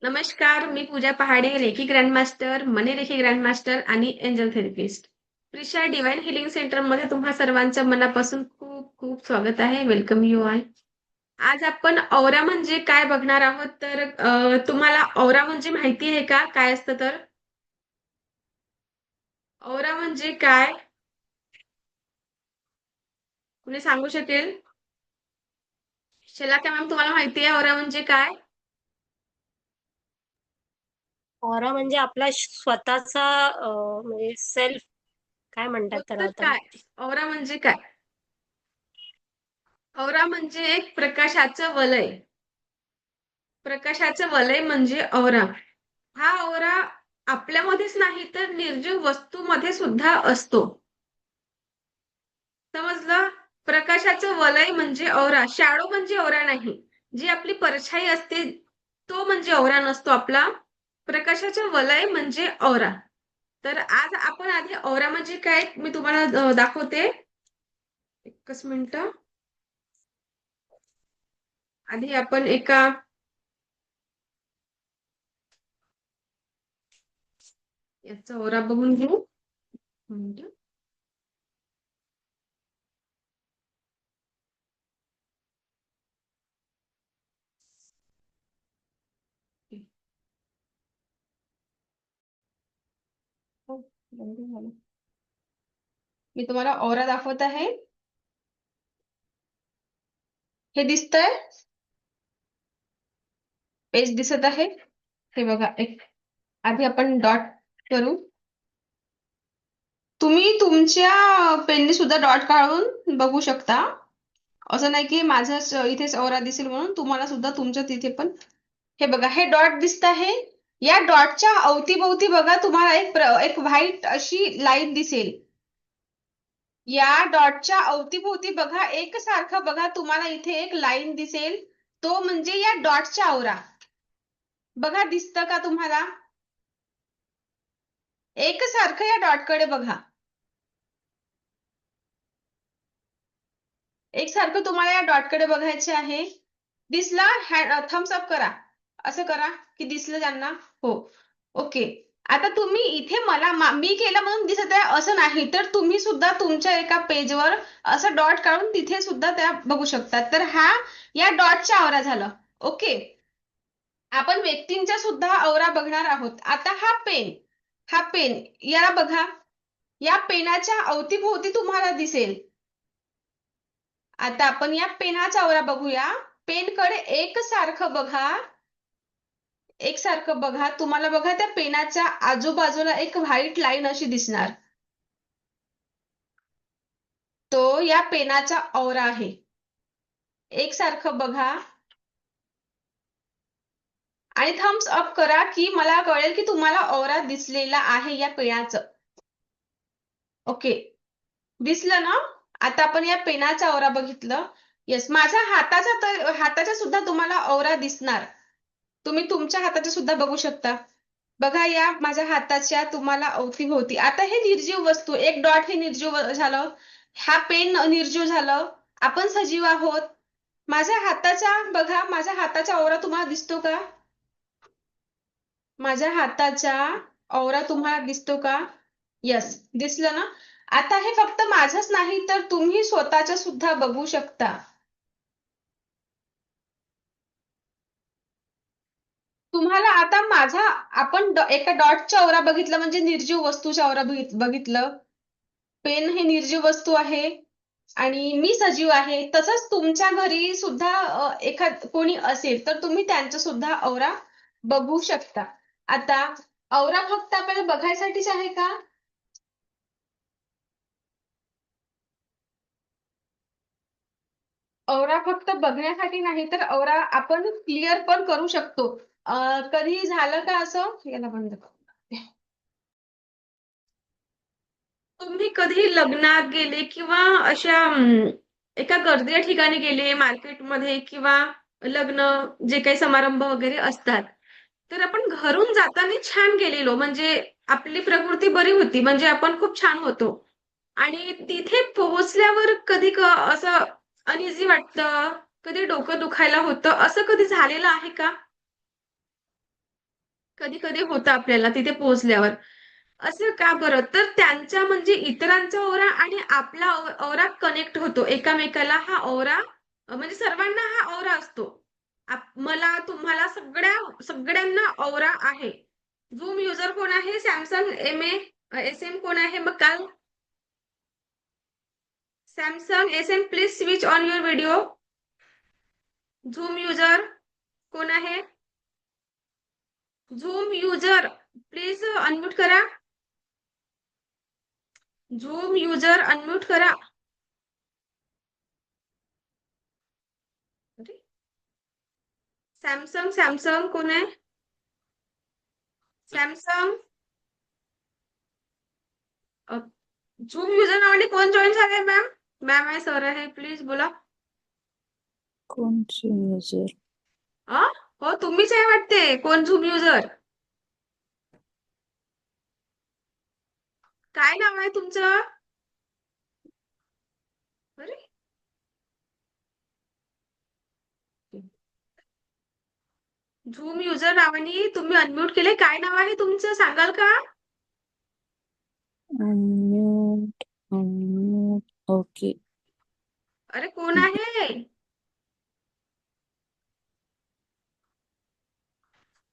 नमस्कार, मी पूजा पहाडे, reiki grandmaster, मनी reiki grandmaster आणि angel therapist. Prisha divine healing सेंटरमध्ये तुम्हा सर्वांचं मनापासून खूप खूप स्वागत आहे. Welcome you all. आज आपण औरा म्हणजे काय बघणार आहोत. तर तुम्हाला औरा म्हणजे माहिती आहे का? काय असतं तर? औरा म्हणजे काय? कुणी सांगू शकेल? शलाका मॅम, तुम्हाला माहिती आहे औरा म्हणजे काय? ऑरा म्हणजे आपला स्वतःचा म्हणजे सेल्फ काय हो म्हणतात त्याला तर आता. काय? औरा म्हणजे काय? औरा म्हणजे एक प्रकाशाचं वलय. प्रकाशाचं वलय म्हणजे औरा. हा औरा आपल्यामध्येच नाही तर निर्जीव वस्तूमध्ये सुद्धा असतो. समजलं? प्रकाशाचं वलय म्हणजे औरा. शॅडो म्हणजे औरा नाही. जी आपली परछाई असते तो म्हणजे औरा नसतो आपला. प्रकाशाचं वलय म्हणजे औरा. तर आज आपण आधी औरा म्हणजे काय मी तुम्हाला दाखवते. एकच मिनिट. आधी आपण एका याचा औरा बघून घेऊ. मिनिट. हो, बंद झालं. मी तुम्हाला औरा दाखवत आहे. हे दिसतंय? पेज दिसत आहे? हे बघा, एक आधी आपण डॉट करू. तुम्ही तुमच्या पेनने सुद्धा डॉट काढून बघू शकता. असं नाही की माझाच इथेच औरा दिसेल म्हणून तुम्हाला सुद्धा तुमच्या तिथे पण. हे बघा, हे डॉट दिसत आहे. या डॉटच्या अवतीभोवती बघा तुम्हाला एक व्हाईट अशी लाईन दिसेल. या डॉटच्या अवतीभोवती बघा एकसारखं बघा तुम्हाला इथे एक लाईन दिसेल. तो म्हणजे या डॉटचा औरा. बघा, दिसतं का तुम्हाला? एकसारखं या डॉटकडे बघा. एकसारखं तुम्हाला या डॉटकडे बघायचे आहे. दिसला? थम्स अप करा. असं करा की दिसलं त्यांना. हो. ओके. आता तुम्ही इथे मी केलं म्हणून दिसत आहे असं नाही, तर तुम्ही सुद्धा तुमच्या एका पेजवर असं डॉट काढून तिथे सुद्धा त्या बघू शकतात. तर हा या डॉटचा आवरा झाला. ओके. आपण व्यक्तींचा सुद्धा औरा बघणार आहोत. आता हा पेन याला बघा. या पेनाच्या अवतीभोवती तुम्हाला दिसेल. आता आपण या पेनाचा औरा बघूया. पेनकडे एकसारखं बघा. तुम्हाला बघा त्या पेनाच्या आजूबाजूला एक व्हाईट लाईन अशी दिसणार. तो या पेनाचा औरा आहे. एकसारखं बघा आणि थम्स अप करा की मला कळेल की तुम्हाला औरा दिसलेला आहे या पेनाचं. ओके. दिसलं ना? आता आपण या पेनाचा औरा बघितलं. येस, माझ्या हाताचा सुद्धा तुम्हाला औरा दिसणार. तुम्ही तुमच्या हाताचा सुद्धा बघू शकता. बघा, या माझ्या हाताच्या तुम्हाला अवतीभोवती. आता हे निर्जीव वस्तू, एक डॉट हे निर्जीव झालं. हा पेन निर्जीव झालं. आपण सजीव आहोत. माझ्या हाताचा औरा तुम्हाला दिसतो का? माझ्या हाताचा औरा तुम्हाला दिसतो का? यस, दिसलं ना? आता हे फक्त माझंच नाही तर तुम्ही स्वतःच्या सुद्धा बघू शकता. तुम्हाला आता आपण एका डॉटचा औरा बघितला म्हणजे निर्जीव वस्तूचा औरा बघितलं. पेन हे निर्जीव वस्तू आहे आणि मी सजीव आहे. तसंच तुमच्या घरी सुद्धा कोणी असेल तर तुम्ही त्यांचा सुद्धा औरा बघू शकता. आता औरा फक्त आपल्याला बघायसाठीच आहे का? औरा फक्त बघण्यासाठी नाही तर औरा आपण क्लिअर पण करू शकतो. कधी झालं का असं? याला बंद कर. तुम्ही कधी लग्नात गेले किंवा अशा एका गर्दीच्या ठिकाणी गेले मार्केटमध्ये किंवा लग्न जे काही समारंभ वगैरे असतात, तर आपण घरून जाताना छान गेलेलो म्हणजे आपली प्रकृती बरी होती म्हणजे आपण खूप छान होतो. आणि तिथे पोहोचल्यावर कधी असं अनइझी वाटतं, कधी डोकं दुखायला होतं, असं कधी झालेलं आहे का? कधी कधी होतं आपल्याला तिथे पोहोचल्यावर. असं का बरं? तर त्यांचा म्हणजे इतरांचा ओरा आणि आपला ओरा कनेक्ट होतो एकामेकाला. हा ओरा म्हणजे सर्वांना हा ओरा असतो. मला, तुम्हाला, सगळ्यांना ओरा आहे. झूम युजर कोण आहे? सॅमसंग एस एम कोण आहे? मग काल Samsung S M please switch on your video. Zoom user कोण आहे? झूम युजर प्लीज अनम्यूट करा. झूम युजर अनम्यूट करा. सॅमसंग कोण आहे? सॅमसंग झूम युजर नावाने कोण जॉईन झाले मॅम? मॅम आहे, सर आहे, प्लीज बोला. कोण युजर? हो, तुम्हीच आहे वाटते. कोण झूम युजर? काय नाव आहे तुमचं? अरे, झूम युजर नावाने तुम्ही अनम्यूट केले. काय नाव आहे तुमचं, सांगाल का? Unmute unmute okay. अरे, कोण आहे?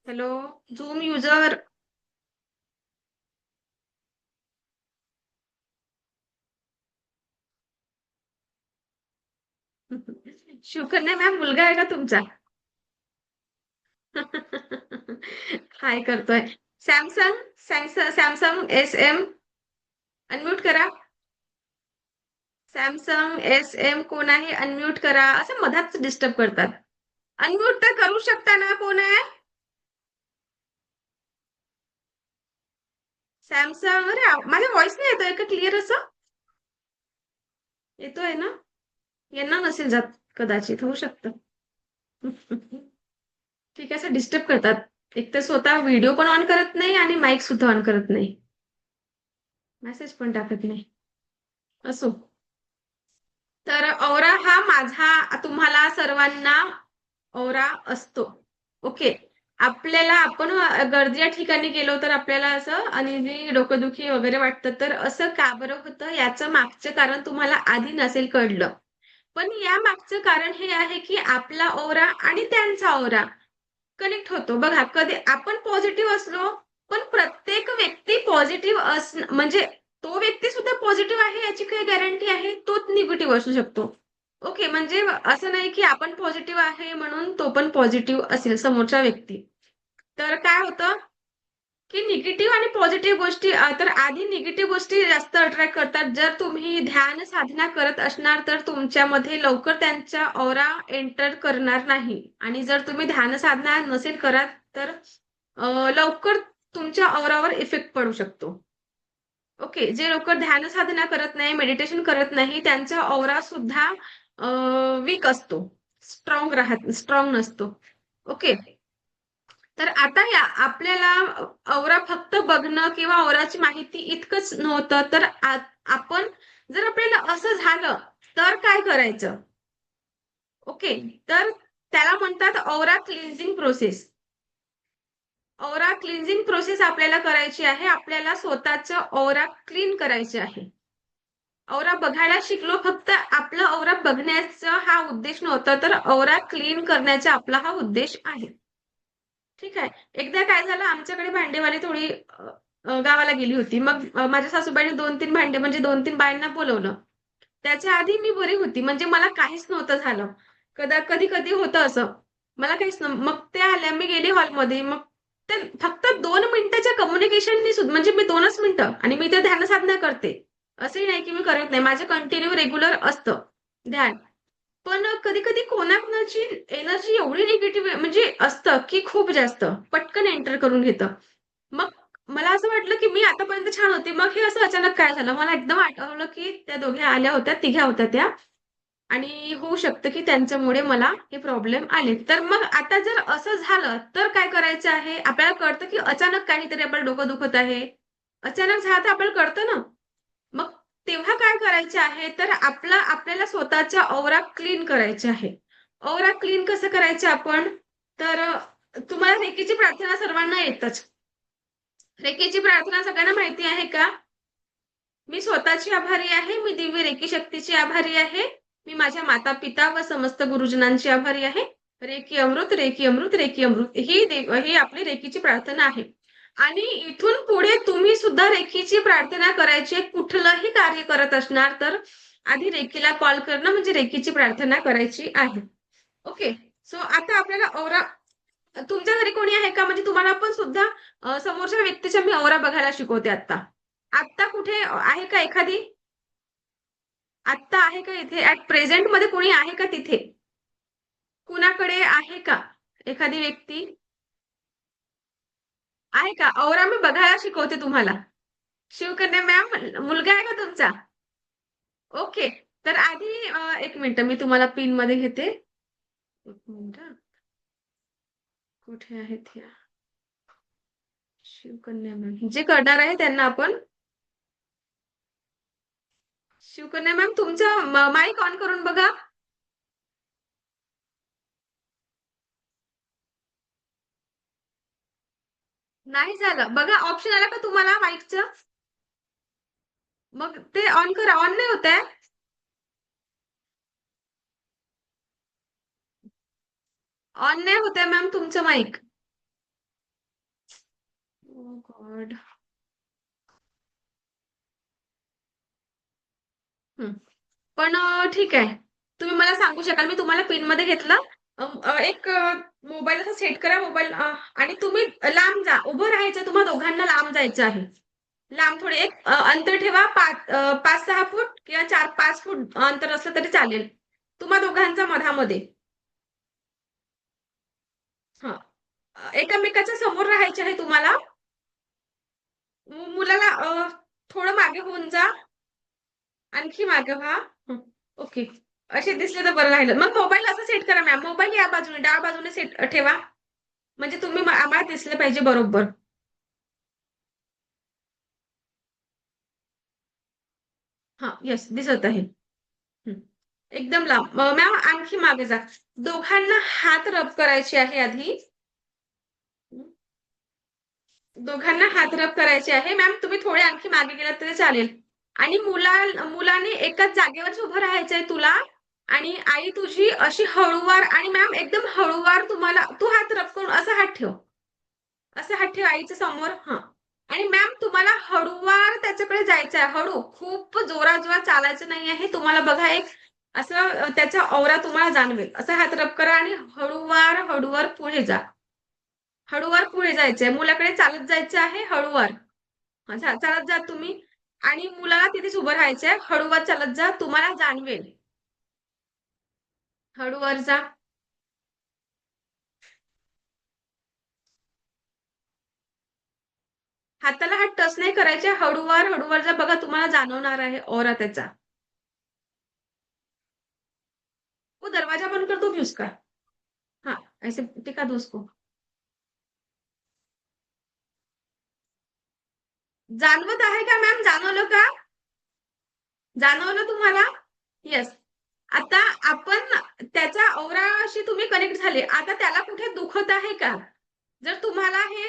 Hello, zoom user. Shivkanya ma'am मुलगा आहे का तुमचा? हाय करतोय. सॅमसंग एस एम अनम्यूट करा. सॅमसंग एस एम कोण आहे? अनम्यूट करा. असं मधात डिस्टर्ब करतात. अनम्यूट तर करू शकता ना. कोण आहे? सॅमसंग. अरे, माझ्या व्हॉइस नाही येतोय का क्लिअर असं? येतोय ना? यांना नसेल जात, कदाचित होऊ शकतं. ठीक आहे, असं डिस्टर्ब करतात. एक तर स्वतः व्हिडिओ पण ऑन करत नाही आणि माईक सुद्धा ऑन करत नाही, मेसेज पण टाकत नाही. असो. तर औरा हा माझा, तुम्हाला सर्वांना औरा असतो. ओके. आपण गर्दीच्या ठिकाणी गेलो तर आपल्याला असं अनइझी, डोकंदुखी वगैरे वाटतं. तर असं का बरं होतं? याचं मागचं कारण तुम्हाला आधी नसेल कळलं. पण या मागचं कारण हे आहे की आपला ओरा आणि त्यांचा ओरा कनेक्ट होतो. बघा, कधी आपण पॉझिटिव्ह असलो, पण प्रत्येक व्यक्ती पॉझिटिव्ह म्हणजे तो व्यक्ती सुद्धा पॉझिटिव्ह आहे याची काही गॅरंटी आहे? तोच निगेटिव्ह असू शकतो. ओके, म्हणजे असं नाही की आपण पॉझिटिव्ह आहे म्हणून तो पण पॉझिटिव्ह असेल समोरचा व्यक्ती. तर काय होतं की निगेटिव्ह आणि पॉझिटिव्ह गोष्टी, तर आधी निगेटिव्ह गोष्टी जास्त अट्रॅक्ट करतात. जर तुम्ही ध्यान साधना करत असणार तर तुमच्यामध्ये लवकर त्यांचा ऑरा एंटर करणार नाही. आणि जर तुम्ही ध्यान साधना नसेल करत तर लवकर तुमच्या ऑरावर इफेक्ट पडू शकतो. ओके. जे लोक ध्यान साधना करत नाही, मेडिटेशन करत नाही, त्यांचा ऑरा सुद्धा वीक असतो, स्ट्रॉंग नसतो. ओके. तर आता या आपल्याला औरा फक्त बघणं किंवा औराची माहिती इतकंच नव्हतं. तर आपण, जर आपल्याला असं झालं तर काय करायचं? ओके. तर त्याला म्हणतात औरा क्लिन्झिंग प्रोसेस. औरा क्लिन्झिंग प्रोसेस आपल्याला करायची आहे. आपल्याला स्वतःचं औरा क्लीन करायचे आहे. औरा बघायला शिकलो, फक्त आपला औरा बघण्याचा हा उद्देश नव्हता, तर औरा क्लीन करण्याचा आपला हा उद्देश आहे. ठीक आहे. एकदा काय झालं, आमच्याकडे भांडेवाली थोडी गावाला गेली होती. मग माझ्या सासूबाईने 2-3 भांडे म्हणजे 2-3 बायांना बोलवलं. त्याच्या आधी मी बरी होती, म्हणजे मला काहीच नव्हतं झालं. कधी कधी होतं असं, मला काहीच नव्हतं. मग त्या आल्या, मी गेली हॉलमध्ये. मग ते फक्त 2 मिनिटाच्या कम्युनिकेशननी सुद्धा, म्हणजे मी 2च मिनिटं, आणि मी ते ध्यान साधना करते. असंही नाही की मी करत नाही, माझं कंटिन्यू रेग्युलर असतं ध्यान. पण कधी-कधी कोणाकोणाची एनर्जी एवढी निगेटिव्ह म्हणजे असतं, की खूप जास्त पटकन एंटर करून घेतं. मग मला असं वाटलं, की मी आतापर्यंत छान होती. मग हे असं अचानक काय झालं? मला एकदम आठवलं, की त्या दोघ्या आल्या होत्या, तिघ्या होत्या त्या, आणि होऊ शकतं, की त्यांच्यामुळे मला हे प्रॉब्लेम आले. तर मग आता जर असं झालं, तर काय करायचं आहे? आपल्याला कळतं, की अचानक काहीतरी आपलं डोकं दुखत आहे. अचानक झालं तर आपल्याला कळतं ना. मग तेव्हा काय करायचे आहे, तर आपल्याला स्वतःचा औरा क्लीन करायचे आहे. औरा क्लीन कसं करायचं आपण? तर तुम्हाला रेकीची प्रार्थना सर्वांना येतच. रेकीची प्रार्थना सगळ्यांना माहिती आहे का? मी स्वतःची आभारी आहे. मी दिव्य रेकी शक्तीची आभारी आहे. मी माझ्या माता पिता व समस्त गुरुजनांची आभारी आहे. रेकी अमृत, रेकी अमृत, रेकी अमृत ही आपली रेकीची प्रार्थना आहे. आणि इथून पुढे तुम्ही सुद्धा रेकीची प्रार्थना करायची. कुठलंही कार्य करत असणार तर आधी रेकीला कॉल करणं म्हणजे रेकीची प्रार्थना करायची आहे. ओके. सो आता आपल्याला औरा तुमच्या घरी कोणी आहे का? म्हणजे तुम्हाला पण सुद्धा समोरच्या व्यक्तीच्या मी औरा बघायला शिकवते आता. आत्ता कुठे आहे का एखादी? आत्ता आहे का इथे? ऍट प्रेझेंट मध्ये कोणी आहे का तिथे? कुणाकडे आहे का एखादी व्यक्ती? आहे का? औरा मी बघायला शिकवते तुम्हाला. शिवकन्या मॅम, मुलगा आहे का तुमचा? ओके. तर आधी एक मिनिट मी तुम्हाला पिन मध्ये घेते. एक मिनिट. कुठे आहेत ह्या? शिवकन्या मॅम जे करणार आहे त्यांना आपण शिवकन्या मॅम तुमचं माईक ऑन करून बघा. नाही झालं. बघा ऑप्शन आला का तुम्हाला माईकचं? मग ते ऑन करा. ऑन नाही होत आहे. ऑन नाही होत आहे मॅम तुमचं माईक. ओ गॉड. पण ठीक आहे. तुम्ही मला सांगू शकाल, मी तुम्हाला पिन मध्ये घेतलं. एक मोबाईल असा सेट करा मोबाईल आणि तुम्ही लांब जा. उभं राहायचं, तुम्हाला दोघांना लांब जायचं आहे. लांब थोडे एक अंतर ठेवा. 5-6 फूट किंवा 4-5 फूट अंतर असलं तरी चालेल. तुम्हा दोघांच्या मधामध्ये. हा. एकमेकाच्या समोर राहायचे आहे तुम्हाला. मुलाला थोडं मागे होऊन जा. आणखी मागे व्हा. ओके. असे दिसले तर बरं राहिलं. मग मोबाईल असं सेट करा मॅम. मोबाईल या बाजूने, डाव्या बाजूने सेट ठेवा. म्हणजे तुम्ही आम्हाला दिसले पाहिजे बरोबर. हा, येस दिसत आहे. एकदम लांब. मॅम आणखी मागे जा. दोघांना हात रब करायचे आहे आधी. दोघांना हात रब करायचे आहे. मॅम तुम्ही थोडे आणखी मागे गेलात तरी चालेल. आणि मुलाने एकाच जागेवर उभं राहायचंय आहे तुला. आणि आई तुझी अशी हळूवार आणि मॅम एकदम हळूवार तुम्हाला तू हात रब करून असा हात ठेव. असा हात ठेव आईच्या समोर. हा. आणि मॅम तुम्हाला हळूवार त्याच्याकडे जायचं आहे. हळू. खूप जोरात चालायचं नाही आहे. तुम्हाला बघा एक असं त्याचा औरा तुम्हाला जाणवेल. असा हात रब करा आणि हळूवार पुढे जा. हळूवार पुढे जायचंय. मुलाकडे चालत जायचं आहे हळूवार. चालत जा तुम्ही. आणि मुलाला तिथेच उभं राहायचंय. हळूवार चालत जा. तुम्हाला जाणवेल. हळूवार जा. हाताला हात टच नाही करायचे. हळूवार जा. बघा तुम्हाला जाणवणार आहे औरा त्याचा. वो दरवाजा बंद कर दो भी उसका. हाँ, ऐसे टिका दो उसको. जाणवत आहे का मॅम? जाणवलं का? जाणवलं तुम्हाला? येस. आता आपण त्याच्या औराशी तुम्ही कनेक्ट झाले. आता त्याला कुठे दुखत आहे का? जर तुम्हाला हे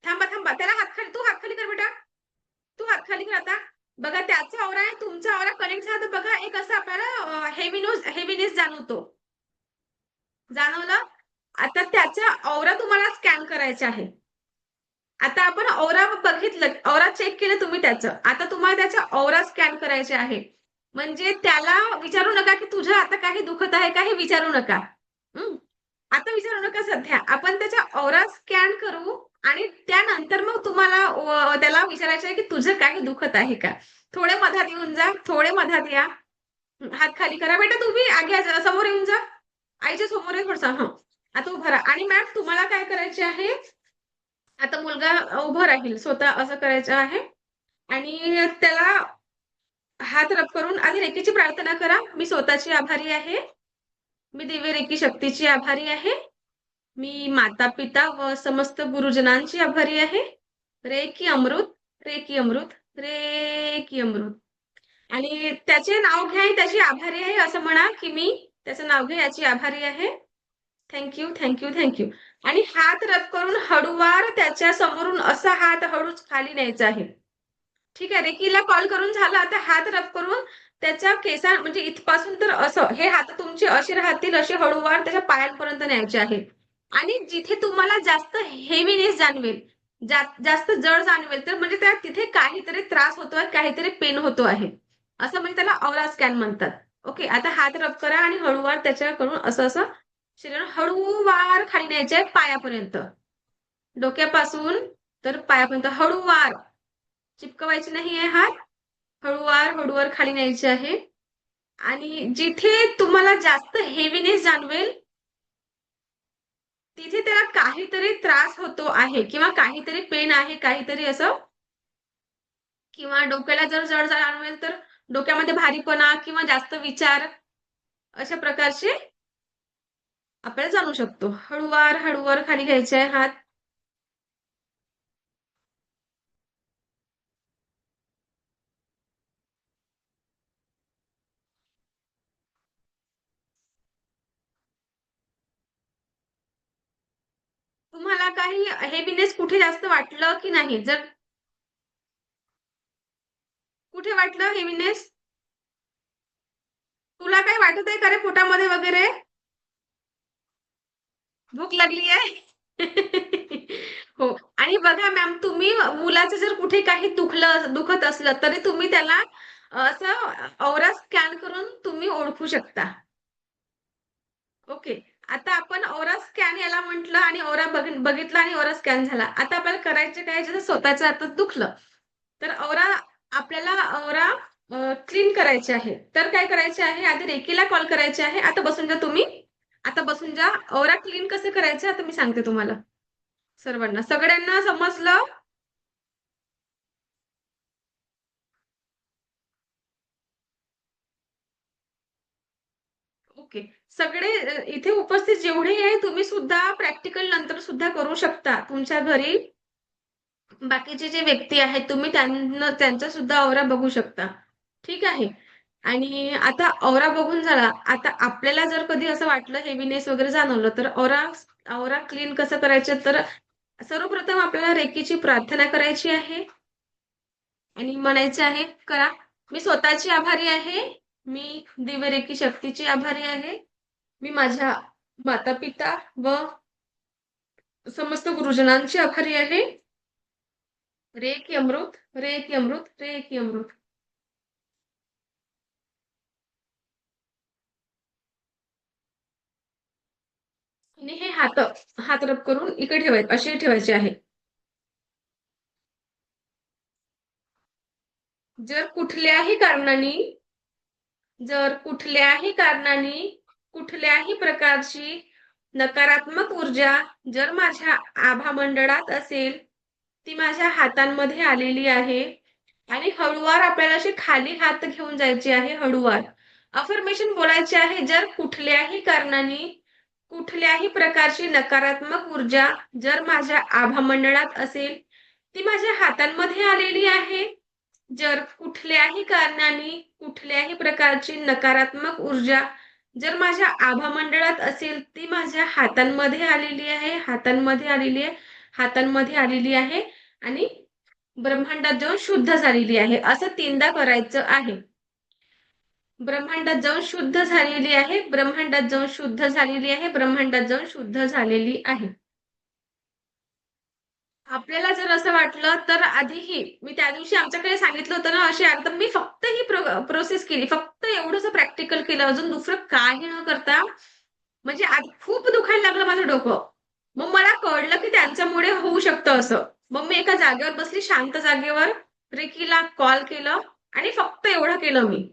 थांबा. त्याला हात खाली, तू हात खाली कर बेटा. तू हात खाली कर आता. बघा त्याचा औरा आहे तुमचा औरा कनेक्ट झाला तर बघा एक असं आपल्याला हेवीनेस जाणवतो. जाणवलं? आता त्याचा औरा तुम्हाला स्कॅन करायचा आहे. आता आपण औरा बघितलं, औरा चेक केलं तुम्ही त्याचं. आता तुम्हाला त्याचा औरा स्कॅन करायचे आहे. म्हणजे त्याला विचारू नका की तुझं आता काही दुखत आहे का हे विचारू नका. आता विचारू नका सध्या. आपण त्याचा औरा स्कॅन करू आणि त्यानंतर मग तुम्हाला त्याला विचारायचं आहे की तुझं काही दुखत आहे का? थोडे मधात येऊन जा. थोडे मधात या. हात खाली करा. बेटा तुम्ही आगे समोर येऊन जा. आईच्या समोर आहे थोडसा. आता उभं राहा. आणि मॅम तुम्हाला काय करायचे आहे? आता मुलगा उभं राहील. स्वतः असं करायचं आहे. आणि त्याला हात रब करून आधी रेकीची प्रार्थना करा. मी स्वतःची आभारी आहे. मी दिव्य रेकी शक्तीची आभारी आहे. मी माता-पिता व समस्त गुरुजनांची आभारी आहे. रेकी अमृत, रेकी अमृत, रेकी अमृत. आणि त्याचे नाव घ्या आणि त्याची आभारी आहे असं म्हणा की मी त्याचं नाव घ्या याची आभारी आहे. Thank you thank you thank you. आणि हात रब करून हळूवार त्याच्या समोरून असा हात हळूच खाली न्यायचा आहे. ठीक आहे, रेकीला कॉल करून झाला. आता हात रब करून त्याच्या केसा म्हणजे इथपासून तर असं हे हात तुमचे असे राहतील, असे हळूवार त्याच्या पायांपर्यंत न्यायचे आहे. आणि जिथे तुम्हाला जास्त हेवीनेस जाणवेल, जास्त जड जाणवेल, तर म्हणजे त्या तिथे काहीतरी त्रास होतोय, काहीतरी पेन होतो आहे. असं म्हणजे त्याला औरा स्कॅन म्हणतात. ओके, आता हात रब करा आणि हळूवार त्याच्याकडून असं असं शरीर हळूवार खाली न्यायचे पायापर्यंत. डोक्यापासून तर पायापर्यंत हळूवार. चिपकवायचे नाहीये हात. हळूवार हळूवार खाली न्यायचे आहे. आणि जिथे तुम्हाला जास्त हेवीनेस जाणवेल, तिथे त्याला काहीतरी त्रास होतो आहे किंवा काहीतरी पेन आहे, काहीतरी असं, किंवा डोक्याला जर जड जाणवेल तर डोक्यामध्ये भारीपणा किंवा जास्त विचार, अशा प्रकारचे आपल्याला जाणू शकतो. हळूवार हळूवार खाली घ्यायचे आहे हात. तुम्हाला काही हेवीनेस कुठे जास्त वाटलं की नाही? जर कुठे वाटलं हेवीनेस? तुला काही वाटत आहे का रे पोटामध्ये वगैरे? भूक लागली आहे? हो. आणि बघा मॅम, तुम्ही मुलाचं जर कुठे काही दुखत असलं तरी तुम्ही त्याला असं औरा स्कॅन करून तुम्ही ओळखू शकता. ओके. आता आपण औरा स्कॅन याला म्हटलं आणि औरा बघितला आणि औरा स्कॅन झाला. आता आपल्याला करायचं काय, जसं स्वतःच्या हातात दुखलं, तर आपल्याला औरा क्लीन करायचे आहे. तर काय करायचे आहे, आधी रेकीला कॉल करायचे आहे. आता बसून जा तुम्ही. आता बसून जा. औरा क्लीन कसं करायचं आता मी सांगते तुम्हाला सर्वांना. सगळ्यांना समजलं? ओके. सगळे इथे उपस्थित जेवढे आहे तुम्ही सुद्धा प्रॅक्टिकल नंतर सुद्धा करू शकता. तुमच्या घरी बाकीचे जे व्यक्ती आहेत तुम्ही त्यांचा सुद्धा औरा बघू शकता. ठीक आहे. आणि आता औरा बघून झाला. आता आपल्याला जर कधी असं वाटलं हेवीनेस वगैरे जाणवलं, तर औरा क्लीन कसं करायचं, तर सर्वप्रथम आपल्याला रेकीची प्रार्थना करायची आहे आणि म्हणायचे आहे, करा. मी स्वतःची आभारी आहे. मी दिव्य रेकी शक्तीची आभारी आहे. मी माझ्या माता-पिता व समस्त गुरुजनांची आभारी आहे. रे की अमृत, रे की अमृत, रे की अमृत. आणि हे हात रब करून इकडे ठेवायचे, असे ठेवायचे आहे. जर कुठल्याही कारणाने जर कुठल्याही कारणाने कुठल्याही प्रकारची नकारात्मक ऊर्जा जर माझ्या आभामंडळात असेल, ती माझ्या हातांमध्ये आलेली आहे. आणि हळूवार आपल्याला असे खाली हात घेऊन जायचे आहे, हळूवार. अफर्मेशन बोलायचे आहे. जर कुठल्याही कारणाने कुठल्याही प्रकारची नकारात्मक ऊर्जा जर माझ्या आभामंडळात असेल, ती माझ्या हातांमध्ये आलेली आहे. जर कुठल्याही कारणाने कुठल्याही प्रकारची नकारात्मक ऊर्जा जर माझ्या आभामंडळात असेल, ती माझ्या हातांमध्ये आलेली आहे, हातांमध्ये आलेली आहे, हातांमध्ये आलेली आहे आणि ब्रह्मांडात जाऊन शुद्ध झालेली आहे. असं 3दा करायचं आहे. ब्रह्मांडात जाऊन शुद्ध झालेली आहे, ब्रह्मांडात जाऊन शुद्ध झालेली आहे, ब्रह्मांडात जाऊन शुद्ध झालेली आहे. आपल्याला जर असं वाटलं तर आधीही मी त्या दिवशी आमच्याकडे सांगितलं होतं ना, असे एकदम मी फक्त ही प्रोसेस केली. फक्त एवढंच प्रॅक्टिकल केलं. अजून दुसरं काही न करता, म्हणजे आज खूप दुखायला लागलं माझं डोकं. मग मला कळलं की त्यांच्यामुळे होऊ शकतं असं. मग मी एका जागेवर बसली, शांत जागेवर, रिकीला कॉल केलं आणि फक्त एवढं केलं मी.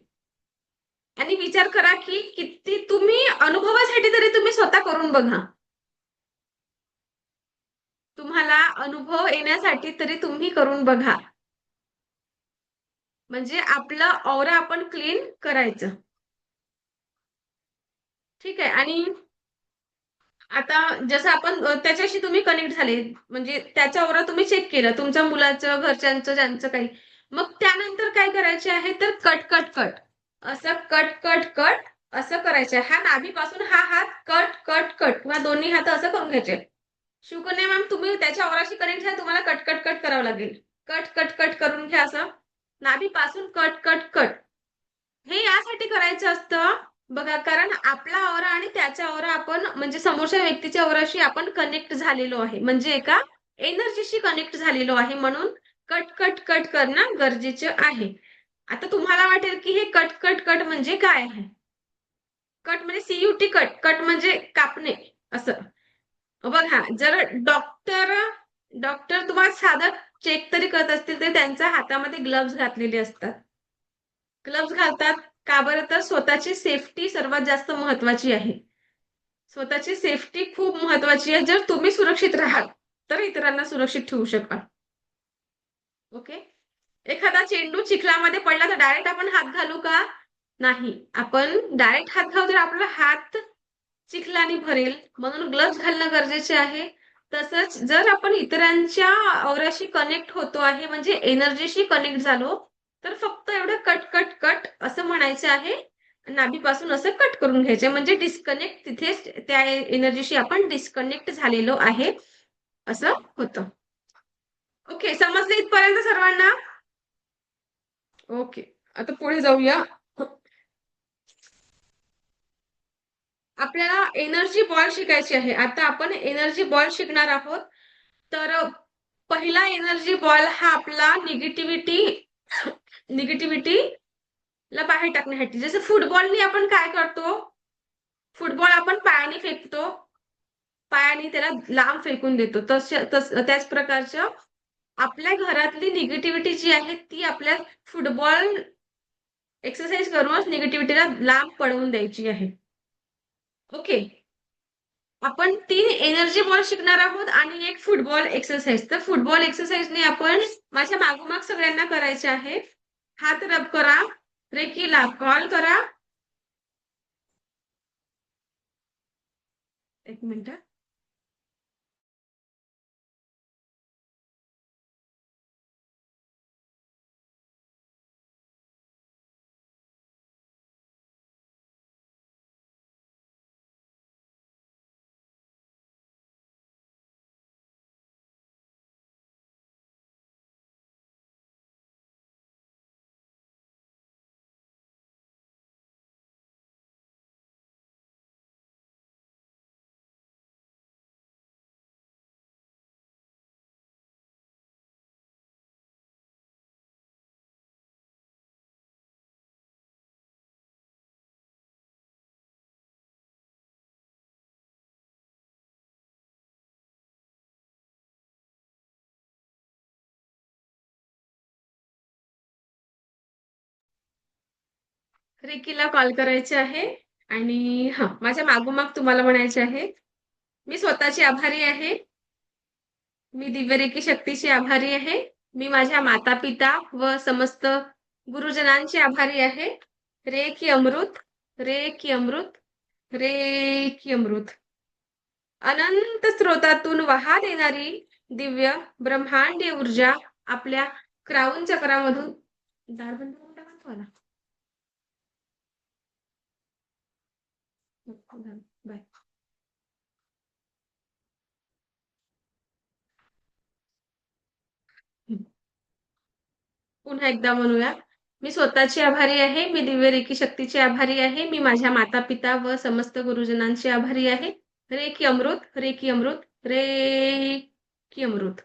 आणि विचार करा की किती तुम्ही अनुभवासाठी तरी तुम्ही स्वतः करून बघा. तुम्हाला अनुभव येण्यासाठी तरी तुम्ही करून बघा. म्हणजे आपलं औरा आपण क्लीन करायचं. ठीक आहे. आणि आता जसं आपण त्याच्याशी तुम्ही कनेक्ट झाले, म्हणजे त्याचा औरा तुम्ही चेक केलं, तुमच्या मुलाचं, घरच्यांचं, ज्यांचं काही. मग त्यानंतर काय करायचे आहे, तर कट, कट, कट. असं कट, कट, कट, असं करायचंय. हा नाभीपासून हा हात कट कट कट किंवा दोन्ही हात असं करून घ्यायचे. शिवकन्या मॅम तुम्ही त्याच्या ओराशी कनेक्ट झाला, तुम्हाला कट कट कट करावं लागेल. कट कट कट करून घ्या असं. नाभीपासून कट कट कट. हे यासाठी करायचं असतं बघा, कारण आपला औरा आणि त्याचा औरा आपण म्हणजे समोरच्या व्यक्तीच्या औराशी आपण कनेक्ट झालेलो आहे, म्हणजे एका एनर्जीशी कनेक्ट झालेलो आहे, म्हणून कट कट कट करणं गरजेचं आहे. आता तुम्हाला वाटेल की हे कट कट कट म्हणजे काय आहे. कट म्हणजे सीयूटी कट, कट म्हणजे कापणे असं. बघा, जर डॉक्टर डॉक्टर तुम्हाला साधं चेक तरी करत असतील तर त्यांच्या हातामध्ये ग्लव्स घातलेले असतात. ग्लव्स घालतात का बरं, तर स्वतःची सेफ्टी सर्वात जास्त महत्वाची आहे. स्वतःची सेफ्टी खूप महत्वाची आहे. जर तुम्ही सुरक्षित राहाल तर इतरांना सुरक्षित ठेवू शकाल. ओके. एखादा चेंडू चिखलामध्ये पडला तर डायरेक्ट आपण हात घालू का? नाही. आपण डायरेक्ट हात घालू तर आपला हात चिखलाने भरेल, म्हणून ग्लव्स घालणं गरजेचे आहे. तसंच जर आपण इतरांच्या औराशी कनेक्ट होतो आहे म्हणजे एनर्जीशी कनेक्ट झालो, तर फक्त एवढं कट कट कट असं म्हणायचं आहे. नाभीपासून असं कट करून घ्यायचं, म्हणजे डिस्कनेक्ट, तिथेच त्या एनर्जीशी आपण डिस्कनेक्ट झालेलो आहे असं होतं. ओके, समजलं इथपर्यंत सर्वांना? ओके, आता पुढे जाऊया. आपल्याला एनर्जी बॉल शिकायची आहे. आता आपण एनर्जी बॉल शिकणार आहोत. तर पहिला एनर्जी बॉल हा आपला निगेटिव्हिटी ला बाहेर टाकण्यासाठी. जसं फुटबॉलनी आपण काय करतो, फुटबॉल आपण पायाने फेकतो, पायाने त्याला लांब फेकून देतो. त्याच प्रकारचं आपल्या घरातली निगेटिव्हिटी जी आहे ती आपल्या फुटबॉल एक्सरसाइज करूनच निगेटिव्हिटीला लांब पळवून द्यायची आहे. ओके. आपण 3 एनर्जी बॉल शिकणार आहोत आणि एक फुटबॉल एक्सरसाइज. तर फुटबॉल एक्सरसाइजने आपण माझ्या मागोमाग सगळ्यांना करायचे आहे. हात रब करा, रेकीला कॉल करा. एक मिनिट. रेकीला कॉल करायचे आहे आणि माझ्या मागोमाग तुम्हाला म्हणायचे आहे, मी स्वतःची आभारी आहे. मी दिव्य रेकी शक्तीची आभारी आहे. मी माझ्या माता-पिता व समस्त गुरुजनांची आभारी आहे. रे की अमृत, रे की अमृत, रे की अमृत. अनंत स्रोतातून वाहत येणारी दिव्य ब्रह्मांडीय ऊर्जा आपल्या क्राउन चक्रामधून. दार बंद करून टाका तुम्हाला. बाय. पुन्हा एकदा म्हणूया. मी स्वतःची आभारी आहे. मी दिव्य रेकी शक्तीची आभारी आहे. मी माझ्या माता-पिता व समस्त गुरुजनांची आभारी आहे. रे की अमृत, रे की अमृत, रे की अमृत.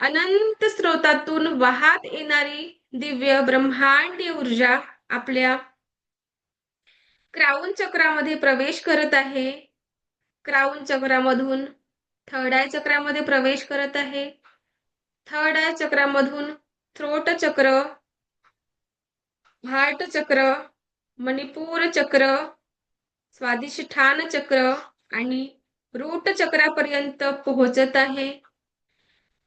अनंत स्रोतातून वाहत येणारी दिव्य ब्रह्मांडीय ऊर्जा आपल्या क्राउन चक्रामध्ये प्रवेश करत आहे. क्राउन चक्रामधून थर्ड आय चक्रामध्ये प्रवेश करत आहे. थर्ड आय चक्रामधून थ्रोट चक्र, हार्ट चक्र, मणिपूर चक्र, स्वादिष्ठान चक्र आणि रूट चक्रापर्यंत पोहोचत आहे.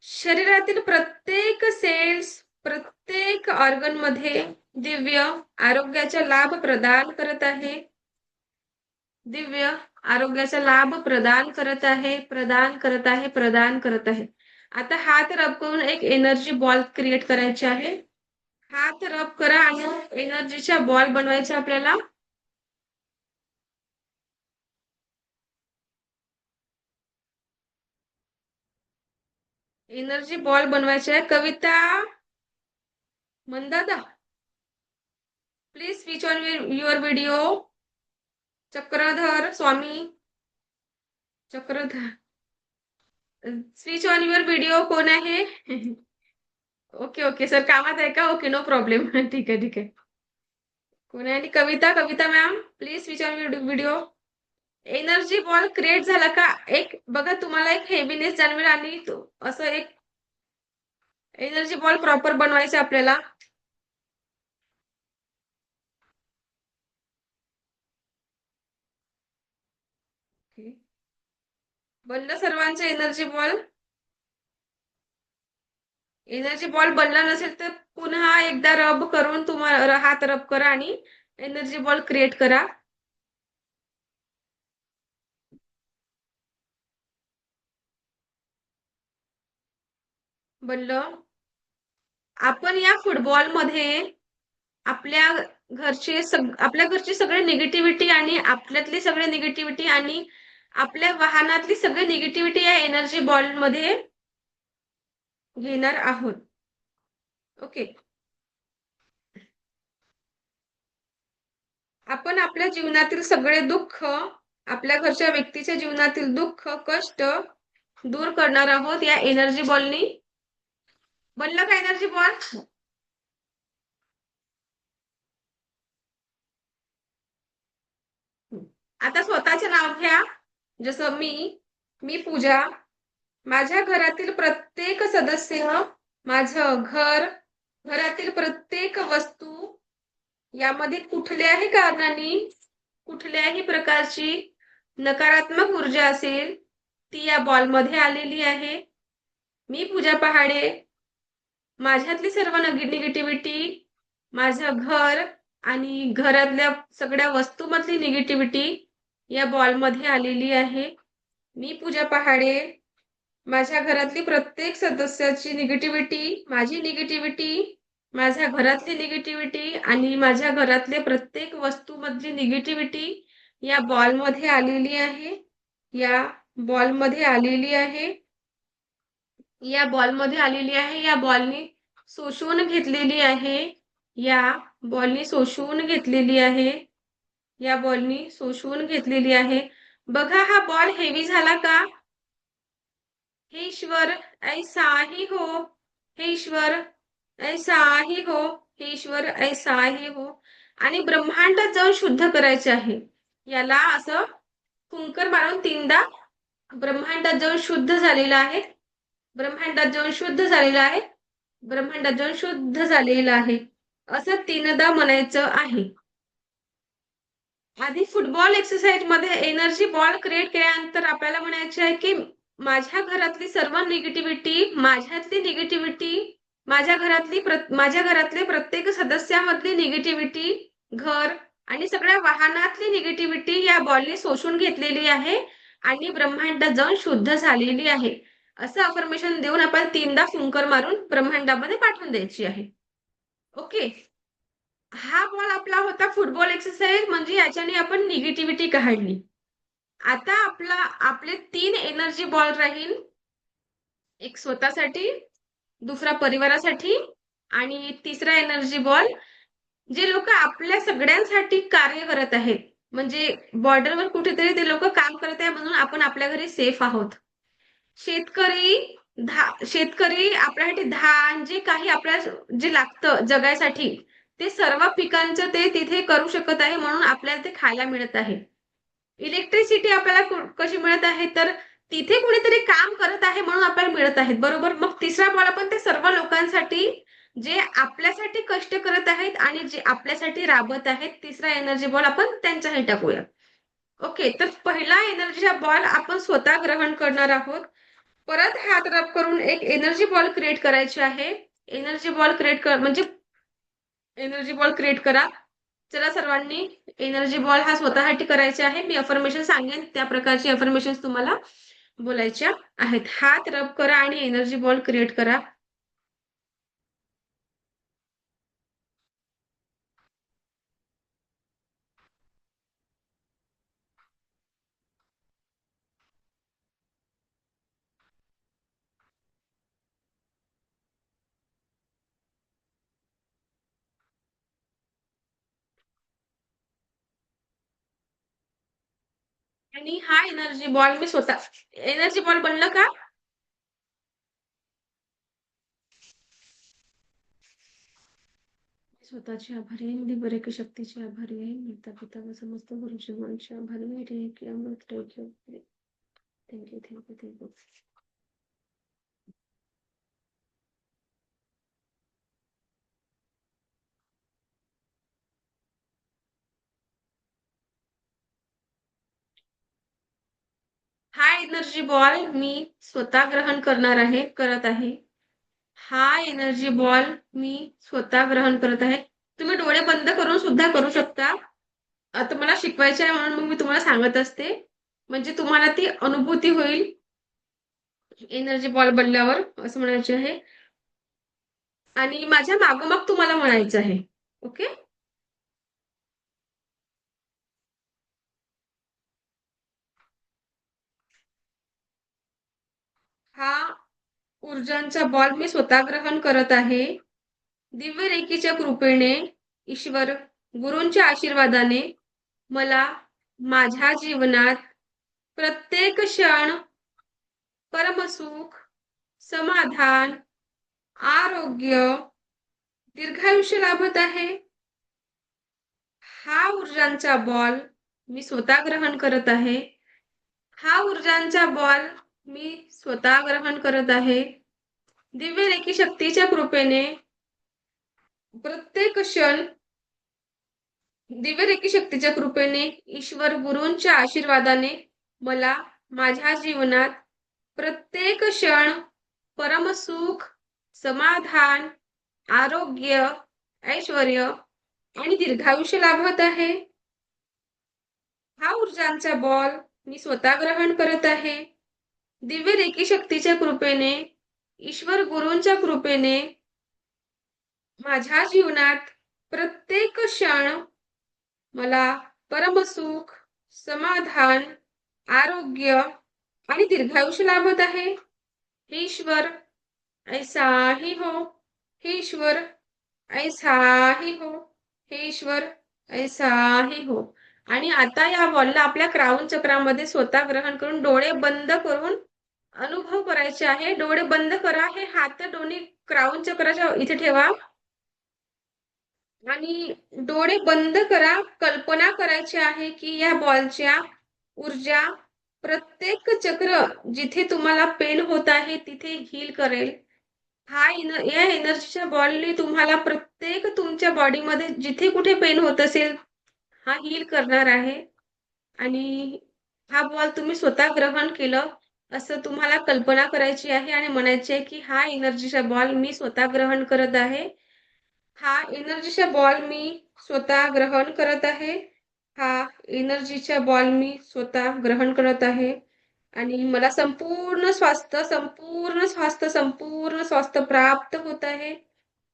शरीरातील प्रत्येक सेल्स, प्रत्येक ऑर्गन मध्ये दिव्य आरोग्याचा लाभ प्रदान करत आहे. दिव्य आरोग्याचा लाभ प्रदान करत आहे, प्रदान करत आहे, प्रदान करत आहे. आता हात रब करून एक एनर्जी बॉल क्रिएट करायचे आहे. हात रब करा आणि एनर्जीचा बॉल बनवायचा आपल्याला. एनर्जी बॉल बनवायचे आहे. Kavita Mandada, please switch on your video. Chakradhar Swami, Chakradhar, switch on your video. कोण आहे? ओके ओके सर, कामात आहे का? Okay, no problem. ठीक आहे ठीक आहे. कोण आहे? आणि Kavita, Kavita ma'am, please switch on your video. Energy ball create झाला का? एक बघा, तुम्हाला एक हेवीनेस जाणवेल आणि असं एक एनर्जी बॉल प्रॉपर बनवायचं आपल्याला. Okay. बनलं सर्वांचं एनर्जी बॉल? एनर्जी बॉल बनला नसेल तर पुन्हा एकदा रब करून तुम्हाला हात रब करा आणि एनर्जी बॉल क्रिएट करा. बनलं. आपण या फुटबॉलमध्ये आपल्या आपल्या घरची सगळे निगेटिव्हिटी आणि आपल्यातली सगळे निगेटिव्हिटी आणि आपल्या वाहनातली सगळी निगेटिव्हिटी या एनर्जी बॉल मध्ये घेणार आहोत. ओके. आपण आपल्या जीवनातील सगळे दुःख, आपल्या घरच्या व्यक्तीच्या जीवनातील दुःख, कष्ट दूर करणार आहोत या एनर्जी बॉलनी. बनलं का एनर्जी बॉल? आता स्वतःचे नाव घ्या. जसं मी पूजा. माझ्या घरातील प्रत्येक सदस्य, माझं घर, घरातील प्रत्येक वस्तू यामध्ये कुठल्याही कारणाने, कुठल्याही प्रकारची नकारात्मक ऊर्जा असेल ती या बॉलमध्ये आलेली आहे. मी पूजा पहाडे. माझ्यातली सर्व निगेटिव्हिटी, माझं घर आणि घरातल्या सगळ्या वस्तूमधली निगेटिव्हिटी या बॉलमध्ये आलेली आहे. मी पूजा पहाडे. माझ्या घरातली प्रत्येक सदस्याची निगेटिव्हिटी, माझी निगेटिव्हिटी, माझ्या घरातली निगेटिव्हिटी आणि माझ्या घरातले प्रत्येक वस्तूमधली निगेटिव्हिटी या बॉलमध्ये आलेली आहे. या बॉलमध्ये आलेली आहे. या बॉलमध्ये आलेली आहे. या बॉलनी शोषून घेतलेली आहे. या बॉलनी शोषून घेतलेली आहे. या बॉलनी शोषून घेतलेली आहे. बघा, हा बॉल हेवी झाला का? हे ईश्वर ऐसा ही हो. हे ईश्वर ऐसा ही हो. हे ईश्वर ऐसा ही हो. आणि ब्रह्मांडात जाऊन शुद्ध करायचे आहे. याला असं फुंकर मारून 3दा ब्रह्मांडात जाऊन शुद्ध झालेलं आहे. ब्रह्मांडात जाऊन शुद्ध झालेलं आहे. ब्रह्मांडात जाऊन शुद्ध झालेलं आहे. असं 3दा म्हणायचं आहे. आधी फुटबॉल एक्सरसाइज मध्ये एनर्जी बॉल क्रिएट केल्यानंतर आपल्याला म्हणायचे आहे की माझ्या घरातली सर्व निगेटिव्हिटी, माझ्यातली निगेटिव्हिटी, माझ्या घरातले प्रत्येक सदस्यामधली निगेटिव्हिटी, घर आणि सगळ्या वाहनातली निगेटिव्हिटी या बॉलने शोषून घेतलेली आहे आणि ब्रह्मांडात जाऊन शुद्ध झालेली आहे. असं अफर्मेशन देऊन आपण 3दा फुंकर मारून ब्रह्मांडामध्ये पाठवून द्यायची आहे. ओके. हा बॉल आपला होता फुटबॉल एक्सरसाइज, म्हणजे याच्याने आपण निगेटिव्हिटी काढली. आता आपले 3 एनर्जी बॉल राहील. एक स्वतःसाठी, दुसरा परिवारासाठी आणि तिसरा एनर्जी बॉल जे लोक आपल्या सगळ्यांसाठी कार्य करत आहेत, म्हणजे बॉर्डरवर कुठेतरी ते लोक काम करत आहे म्हणून आपण आपल्या घरी सेफ आहोत. शेतकरी आपल्यासाठी धान जे काही आपल्याला जे लागतं जगायसाठी ते सर्व पिकांचं ते तिथे करू शकत आहे म्हणून आपल्याला ते खायला मिळत आहे. इलेक्ट्रिसिटी आपल्याला कशी मिळत आहे तर तिथे कुणीतरी काम करत आहे म्हणून आपल्याला मिळत आहेत. बरोबर. मग तिसरा बॉल आपण ते सर्व लोकांसाठी जे आपल्यासाठी कष्ट करत आहेत आणि जे आपल्यासाठी राबत आहेत, तिसरा एनर्जी बॉल आपण त्यांच्यासाठी टाकूया. ओके. तर पहिला एनर्जीचा बॉल आपण स्वतः ग्रहण करणार आहोत. परत हात रब करून एक एनर्जी बॉल क्रिएट करायची आहे. एनर्जी बॉल क्रिएट म्हणजे एनर्जी बॉल क्रिएट करा. चला सर्वांनी, एनर्जी बॉल हा स्वतःसाठी करायचा आहे. मी अफर्मेशन सांगेन त्या प्रकारची अफर्मेशन तुम्हाला बोलायच्या आहेत. हात रब करा आणि एनर्जी बॉल क्रिएट करा. आणि हा एनर्जी बॉल मी स्वतः एनर्जी बॉल बनलं का? स्वतःची आभारी आहे, मी बरेकी शक्तीची आभारी आहे, माता पिता व समस्त गुरुजनांची आभारी आहे, रेकी अमृत रेकी थँक्यू थँक्यू थँक्यू. हा एनर्जी बॉल मी स्वतः ग्रहण करत आहे. हा एनर्जी बॉल मी स्वतः ग्रहण करत आहे. तुम्ही डोळे बंद करून सुद्धा करू शकता. आता मला शिकवायचे आहे म्हणून मग मी तुम्हाला सांगत असते. म्हणजे तुम्हाला ती अनुभूती होईल एनर्जी बॉल बनल्यावर असं म्हणायचे आहे. आणि माझ्या मागोमाग तुम्हाला म्हणायचं आहे. ओके? हा ऊर्जांचा बॉल मी स्वतः ग्रहण करत आहे. दिव्य रेखीच्या कृपेने, ईश्वर गुरूंच्या आशीर्वादाने मला माझ्या जीवनात प्रत्येक क्षण परमसुख, समाधान, आरोग्य, दीर्घायुष्य लाभत आहे. हा ऊर्जांचा बॉल मी स्वतः ग्रहण करत आहे. हा ऊर्जांचा बॉल मी स्वतः ग्रहण करत आहे. दिव्य रेखी शक्तीच्या कृपेने प्रत्येक क्षण दिव्य रेखी शक्तीच्या कृपेने ईश्वर गुरूंच्या आशीर्वादाने मला माझ्या जीवनात प्रत्येक क्षण परमसुख, समाधान, आरोग्य, ऐश्वर्य आणि दीर्घायुष्य लाभत आहे. हा ऊर्जांचा बॉल मी स्वतः ग्रहण करत आहे. दिव्य रेखी शक्तीच्या कृपेने, ईश्वर गुरूंच्या कृपेने माझ्या जीवनात प्रत्येक क्षण मला परमसुख, समाधान, आरोग्य आणि दीर्घायुष्य लाभत आहे. हे ईश्वर ऐसा ही हो. हे ईश्वर ऐसा ही हो. हे ईश्वर ऐसा ही हो. आणि आता या बॉलला आपल्या क्राऊन चक्रामध्ये स्वतः ग्रहण करून डोळे बंद करून अनुभव करायचे आहे. डोळे बंद करा. हे हात दोन्ही क्राऊन चक्राच्या इथे ठेवा आणि डोळे बंद करा. कल्पना करायची आहे की या बॉलच्या ऊर्जा प्रत्येक चक्र जिथे तुम्हाला पेन होत आहे तिथे हील करेल. या एनर्जीच्या बॉलने तुम्हाला प्रत्येक तुमच्या बॉडीमध्ये जिथे कुठे पेन होत असेल हा हील करणार आहे. आणि हा बॉल तुम्ही स्वतः ग्रहण केलं असं तुम्हाला कल्पना करायची आहे आणि म्हणायचे आहे की हा एनर्जीचा बॉल मी स्वतः ग्रहण करत आहे. हा एनर्जीचा बॉल मी स्वतः ग्रहण करत आहे. हा एनर्जीचा बॉल मी स्वतः ग्रहण करत आहे. आणि मला संपूर्ण स्वास्थ्य प्राप्त होत आहे.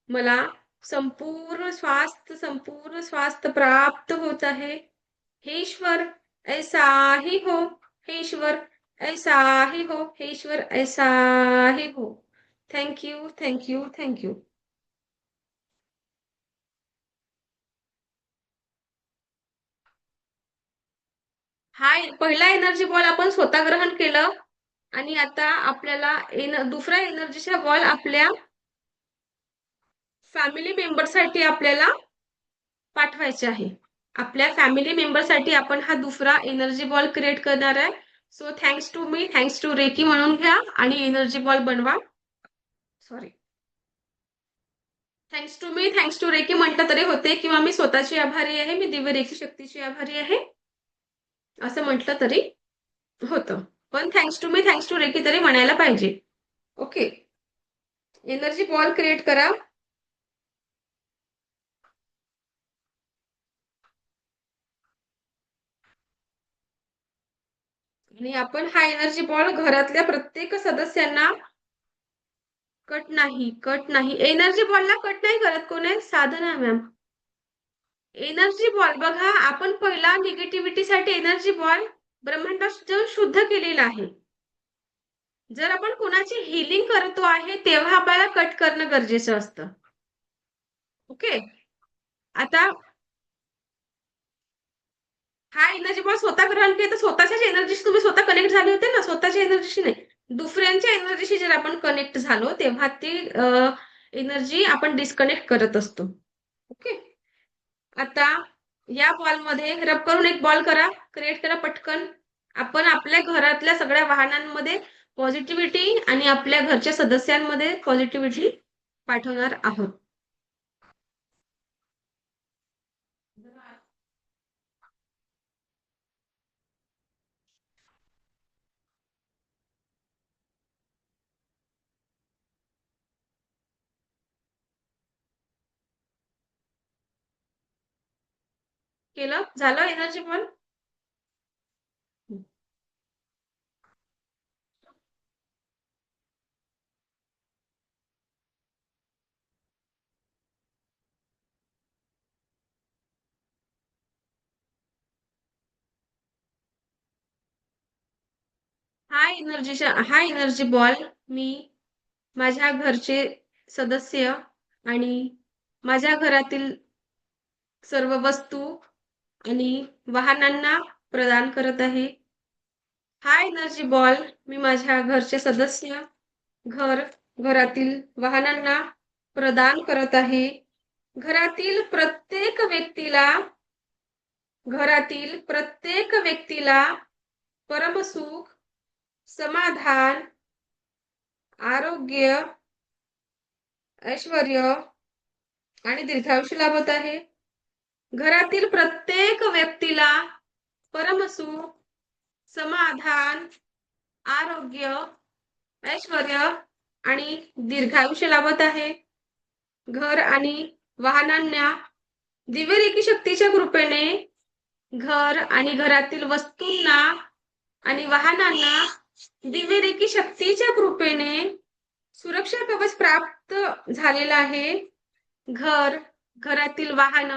मला संपूर्ण स्वास्थ्य प्राप्त होत आहे. हे ईश्वर ऐसा ही हो. हे ईश्वर ऐसा ही हो. हे ईश्वर ऐसा ही हो. Thank you thank you thank you. हा पहिला एनर्जी बॉल आपण स्वतः ग्रहण केलं आणि आता आपल्याला दुसरा एनर्जीचा बॉल आपल्या फॅमिली मेंबरसाठी आपल्याला पाठवायचे आहे. आपल्या फॅमिली मेंबरसाठी आपण हा दुसरा एनर्जी बॉल क्रिएट करणार आहे. सो थँक्स टू रेकी म्हणून घ्या आणि एनर्जी बॉल बनवा. सॉरी, थँक्स टू रेकी म्हटलं तरी होते किंवा मी स्वतःची आभारी आहे, मी दिव्य रेखी शक्तीची आभारी आहे असं म्हटलं तरी होतं. पण थँक्स टू रेकी तरी म्हणायला पाहिजे. ओके, एनर्जी बॉल क्रिएट करा. आणि आपण हा एनर्जी बॉल घरातल्या प्रत्येक सदस्यांना कट नाही. एनर्जी बॉलला कट नाही करत कोण आहे? साधना मॅम. एनर्जी बॉल बघा, आपण पहिला निगेटिव्हिटीसाठी एनर्जी बॉल ब्रह्मांडात शुद्ध केलेला आहे. जर आपण कुणाची हिलिंग करतो आहे तेव्हा आपल्याला कट करणं गरजेचं असतं. ओके, आता हा एनर्जी बॉल स्वतः ग्रहण केली तर स्वतःच्याच एनर्जीशी तुम्ही स्वतः कनेक्ट झाले होते ना, स्वतःच्या एनर्जीशी नाही, दुसऱ्यांच्या एनर्जीशी जर आपण कनेक्ट झालो तेव्हा ती एनर्जी आपण डिस्कनेक्ट करत असतो. ओके. आता या बॉलमध्ये रब करून एक बॉल करा, क्रिएट करा पटकन. आपण आपल्या घरातल्या सगळ्या वाहनांमध्ये पॉझिटिव्हिटी आणि आपल्या घरच्या सदस्यांमध्ये पॉझिटिव्हिटी पाठवणार आहोत. केलं? झालं एनर्जी बॉल? हा एनर्जी बॉल मी माझ्या घरचे सदस्य आणि माझ्या घरातील सर्व वस्तू आणि वाहनांना प्रदान करत आहे. हा एनर्जी बॉल मी माझ्या घरचे सदस्य, घरातील वाहनांना प्रदान करत आहे. घरातील प्रत्येक व्यक्तीला परमसुख, समाधान, आरोग्य, ऐश्वर्य आणि दीर्घायुष्य लाभत आहे. घरातील प्रत्येक व्यक्तीला परमसुख, समाधान, आरोग्य, ऐश्वर्य आणि दीर्घायुष्य लाभत आहे. घर आणि वाहनांना दिव्यरेखी शक्तीच्या कृपेने घर आणि घरातील वस्तूंना आणि वाहनांना दिव्यरेखी शक्तीच्या कृपेने सुरक्षा कवच प्राप्त झालेला आहे. घरातील वाहन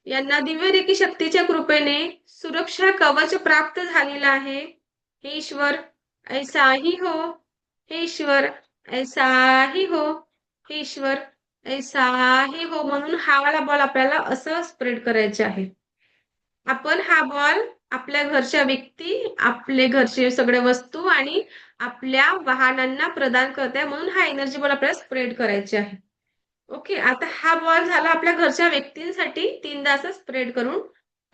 यांना दिव्यरेखी शक्तीच्या कृपेने सुरक्षा कवच प्राप्त झालेला आहे. हे ईश्वर ऐसा ही हो, हे ईश्वर ऐसा ही हो, हे ईश्वर ऐसा ही हो म्हणून हा वाला बॉल आपल्याला असं स्प्रेड करायचे आहे. आपण हा बॉल आपल्या घरच्या व्यक्ती, आपले घरचे सगळे वस्तू आणि आपल्या वाहनांना प्रदान करते म्हणून हा एनर्जी बॉल आपल्याला स्प्रेड करायचे आहे. ओके. आता हा बॉल झाला आपल्या घरच्या व्यक्तींसाठी 3दा असं स्प्रेड करून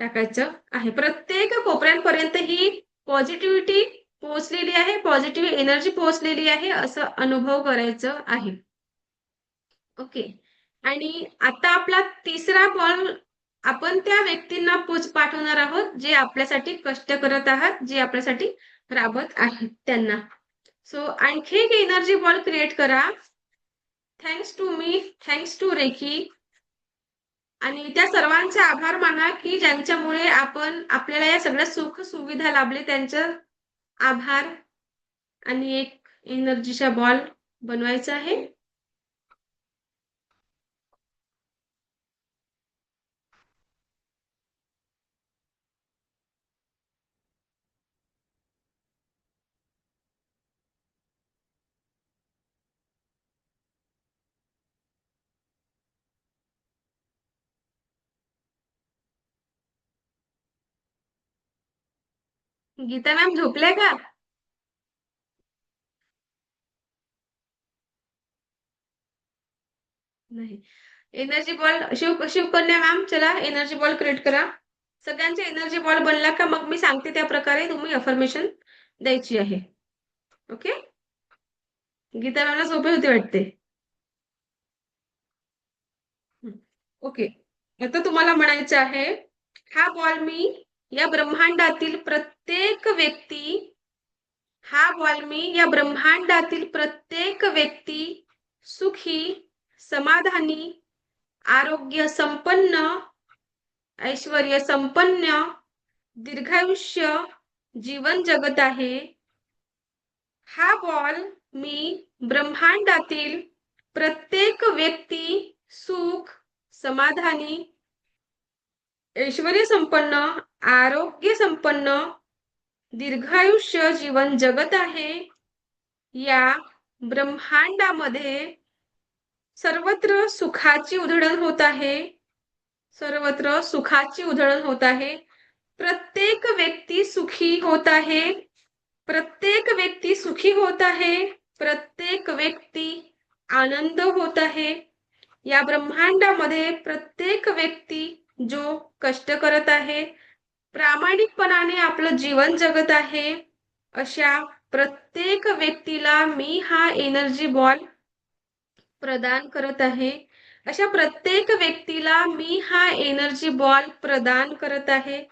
टाकायचं आहे. प्रत्येक कोपऱ्यांपर्यंत ही पॉझिटिव्हिटी पोहोचलेली आहे, पॉझिटिव्ह एनर्जी पोहोचलेली आहे असं अनुभव करायचं आहे. ओके. आणि आता आपला तिसरा बॉल आपण त्या व्यक्तींना पाठवणार आहोत जे आपल्यासाठी कष्ट करत आहात, जे आपल्यासाठी राबत आहेत त्यांना. सो आणखी एक एनर्जी बॉल क्रिएट करा. Thanks to me, thanks to Reiki. आणि त्या सर्वांचे आभार माना की ज्यांच्यामुळे आपल्याला या सगळ्या सुख सुविधा लाभले, त्यांचे आभार. आणि एक एनर्जीचा बॉल बनवायचा आहे. गीता मॅम झोपल्या का? नाही. एनर्जी बॉल शिवकन्या मॅम, चला एनर्जी बॉल क्रिएट करा. सगळ्यांचे एनर्जी बॉल बनला का मग मी सांगते त्या प्रकारे तुम्ही अफर्मेशन द्यायची आहे. ओके. गीता मॅमला झोपे होती वाटते. ओके. आता तुम्हाला म्हणायचं आहे, हा बॉल मी या ब्रह्मांडातील प्रत्येक व्यक्ती सुखी, समाधानी, आरोग्य संपन्न, ऐश्वर्य संपन्न, दीर्घायुष्य जीवन जगत आहे. हा बॉल मी ब्रह्मांडातील प्रत्येक व्यक्ती सुख, समाधानी, ऐश्वर्य संपन्न, आरोग्य संपन्न, दीर्घायुष्य जीवन जगत आहे. या ब्रह्मांडामध्ये सर्वत्र सुखाची उधळण होत आहे. सर्वत्र सुखाची उधळण होत आहे. प्रत्येक व्यक्ती सुखी होत आहे. प्रत्येक व्यक्ती सुखी होत आहे. प्रत्येक व्यक्ती आनंद होत आहे. या ब्रह्मांडामध्ये प्रत्येक व्यक्ती जो कष्ट करत आहे, प्रामाणिकपणाने आपलं जीवन जगत आहे, अशा प्रत्येक व्यक्तीला मी हा एनर्जी बॉल प्रदान करत आहे. अशा प्रत्येक व्यक्तीला मी हा एनर्जी बॉल प्रदान करत आहे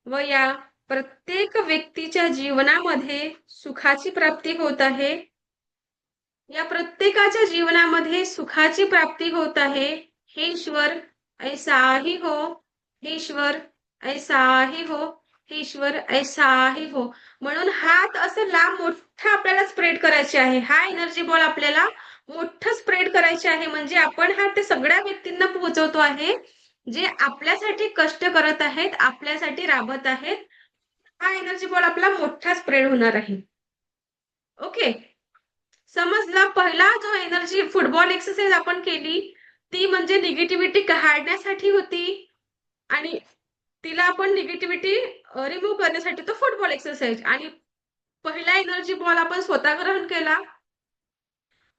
व या प्रत्येक व्यक्तीच्या जीवनामध्ये सुखाची प्राप्ती होत आहे. या प्रत्येकाच्या जीवनामध्ये सुखाची प्राप्ती होत आहे. हे ईश्वर ऐसा ही हो. हे ईश्वर ऐसा ही हो. हे ईश्वर ऐसा ही हो. म्हणून हात असं लांब मोठा आपल्याला स्प्रेड करायचे आहे. हा एनर्जी बॉल आपल्याला मोठं स्प्रेड करायचे आहे. म्हणजे आपण हा ते सगळ्या व्यक्तींना पोहोचवतो आहे जे आपल्यासाठी कष्ट करत आहेत, आपल्यासाठी राबत आहेत. हा एनर्जी बॉल आपला मोठा स्प्रेड होणार आहे. ओके, समजला. पहिला जो एनर्जी फुटबॉल एक्सरसाइज आपण केली ती म्हणजे निगेटिव्हिटी काढण्यासाठी होती आणि तिला आपण निगेटिव्हिटी रिमूव्ह करण्यासाठी तो फुटबॉल एक्सरसाइज. आणि पहिला एनर्जी बॉल आपण स्वतः ग्रहण केला.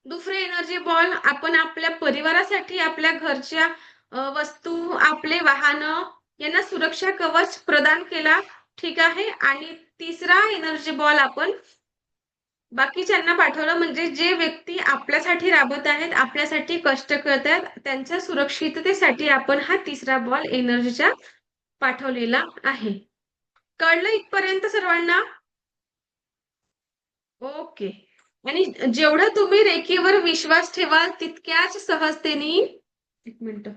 दुसरे एनर्जी बॉल आपण आपल्या परिवारासाठी, आपल्या घरच्या वस्तू, आपले वाहन यांना सुरक्षा कवच प्रदान केला. ठीक आहे. आणि तिसरा एनर्जी बॉल आपण बाकीच्यांना पाठवलं, म्हणजे जे व्यक्ती आपल्यासाठी राबत आहेत, आपल्यासाठी कष्ट करत आहेत, त्यांच्या सुरक्षिततेसाठी आपण हा तिसरा बॉल एनर्जीचा पाठवलेला आहे. कळलं इथपर्यंत सर्वांना? ओके. आणि जेवढं तुम्ही रेकीवर विश्वास ठेवाल तितक्याच सहजतेने, एक मिनिट,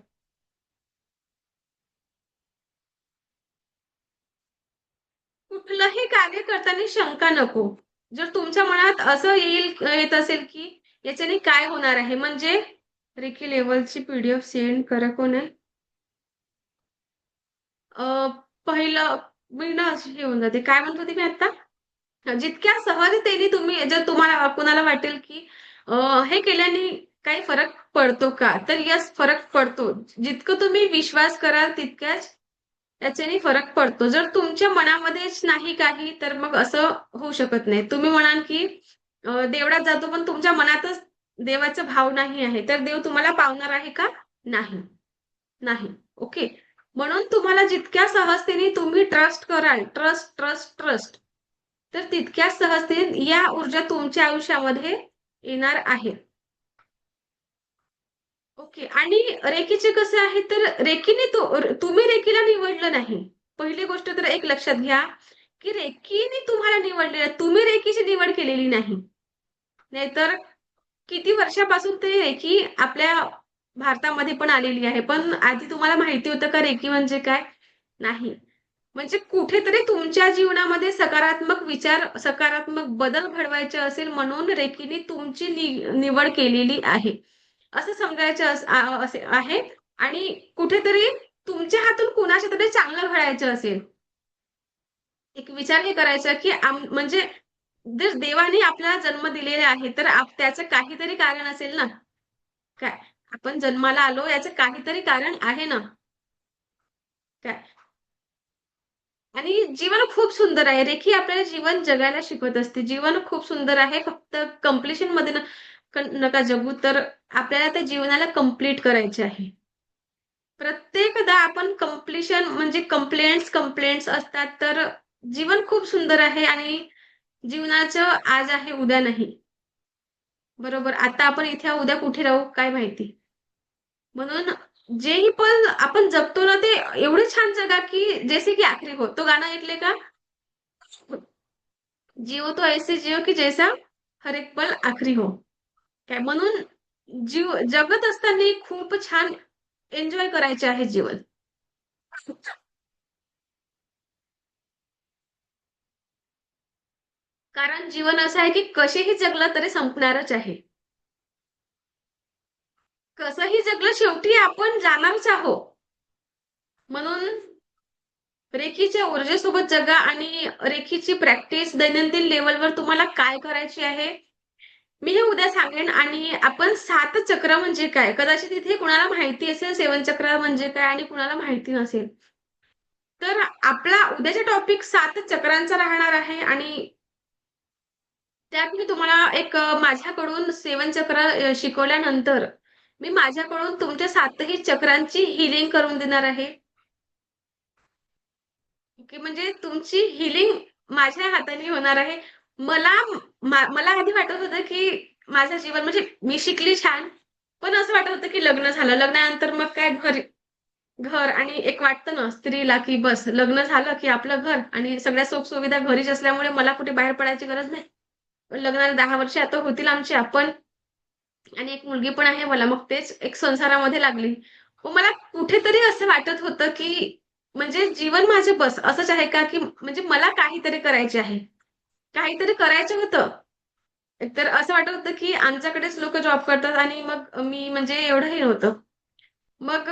कुठलंही कार्य करताना शंका नको. जर तुमच्या मनात असं येत असेल की याच्याने काय होणार आहे, म्हणजे रेकी लेवलची पीडीएफ सेंड करा. कोण आहे? पहिलं मी ना हे होऊन जाते. काय म्हणत होते मी आता? जितक्या सहजतेने तुम्ही, जर तुम्हाला कुणाला वाटेल की हे केल्याने काही फरक पडतो का, तर यस, फरक पडतो. जितकं तुम्ही विश्वास कराल तितक्याच त्याच्याने फरक पडतो. जर तुमच्या मनामध्येच नाही काही, तर मग असं होऊ शकत नाही. तुम्ही म्हणाल की देवळात जातो पण तुमच्या मनातच देवाचा भाव नाही आहे, तर देव तुम्हाला पावणार आहे का? नाही, नाही. ओके. म्हणून तुम्हाला जितक्या सहजतेने तुम्ही ट्रस्ट कराल, ट्रस्ट ट्रस्ट ट्रस्ट, तर तितक्या सहजतेने या ऊर्जा तुमच्या आयुष्यामध्ये येणार आहे. ओके. आणि रेकीचे कसं आहे, तर रेकीने तुम्ही रेकीला निवडलं नाही. पहिली गोष्ट तर एक लक्षात घ्या की रेकीने तुम्हाला निवडलेलं, तुम्ही रेकीची निवड केलेली नाही. नाहीतर किती वर्षापासून ते रेकी आपल्या भारतामध्ये पण आलेली आहे. पण आधी तुम्हाला माहिती होतं का रेकी म्हणजे काय? नाही. म्हणजे कुठेतरी तुमच्या जीवनामध्ये सकारात्मक विचार, सकारात्मक बदल घडवायचे असेल म्हणून रेकीने तुमची निवड केलेली आहे, असं समजायचं असे आहे. आणि कुठेतरी तुमच्या हातून कुणाच्या तरी चांगलं घडायचं असेल, एक विचार हे करायचा की म्हणजे जर देवाने आपल्याला जन्म दिलेला आहे तर त्याचं काहीतरी कारण असेल ना. काय आपण जन्माला आलो याचं काहीतरी कारण आहे ना. काय, आणि जीवन खूप सुंदर आहे. रेखी आपल्याला जीवन जगायला शिकवत असते. जीवन खूप सुंदर आहे. फक्त कम्प्लिशन मध्ये नका जगू, तर आपल्याला त्या जीवनाला कम्प्लीट करायचे आहे. प्रत्येकदा आपण कम्प्लिशन म्हणजे कंप्लेंट्स असतात, तर जीवन खूप सुंदर आहे आणि जीवनाचं आज आहे उद्या नाही. बरोबर. आता आपण इथे उद्या कुठे राहू काय माहिती. म्हणून जेही पण आपण जगतो ना ते एवढे छान जगा की जैसे की आखरी हो. तो गाणं ऐकले का? जिओ तो ऐसे जिओ की जैसा हर एक पल आखरी हो. काय म्हणून जगत असताना खूप छान एन्जॉय करायचे आहे जीवन. कारण जीवन असं आहे की कसेही जगलं तरी संपणारच आहे. कसंही जगलं शेवटी आपण जाणारच आहोत. म्हणून रेखीच्या ऊर्जेसोबत जगा आणि रेखीची प्रॅक्टिस दैनंदिन लेवलवर तुम्हाला काय करायची आहे मी हे उद्या सांगेन. आणि आपण 7 चक्र म्हणजे काय, कदाचित इथे कुणाला माहिती असेल 7 चक्र म्हणजे काय आणि कुणाला माहिती नसेल. तर आपला उद्याचा टॉपिक 7 चक्रांचा राहणार आहे. आणि त्यात मी तुम्हाला एक माझ्याकडून 7 चक्र शिकवल्यानंतर मी माझ्याकडून तुमच्या 7ही चक्रांची हिलिंग करून देणार आहे. ओके, म्हणजे तुमची हिलिंग माझ्या हाताने होणार आहे. मला मला आधी वाटत होतं की माझं जीवन म्हणजे मी शिकली छान, पण असं वाटत होतं की लग्न झालं, लग्नानंतर मग काय घर आणि एक वाटतं ना स्त्रीला की बस लग्न झालं की आपलं घर आणि सगळ्या सुखसुविधा घरीच असल्यामुळे मला कुठे बाहेर पडायची गरज नाही. लग्नाला 10 वर्ष आता होतील आमची, आपण आणि एक मुलगी पण आहे मला. मग तेच एक संसारामध्ये लागली. मग मला कुठेतरी असं वाटत होतं की म्हणजे जीवन माझे बस असंच आहे का, की म्हणजे मला काहीतरी करायचे आहे. काहीतरी करायचं होतं. तर असं वाटत होतं की आमच्याकडेच लोक जॉब करतात आणि मग मी म्हणजे एवढंही नव्हतं. मग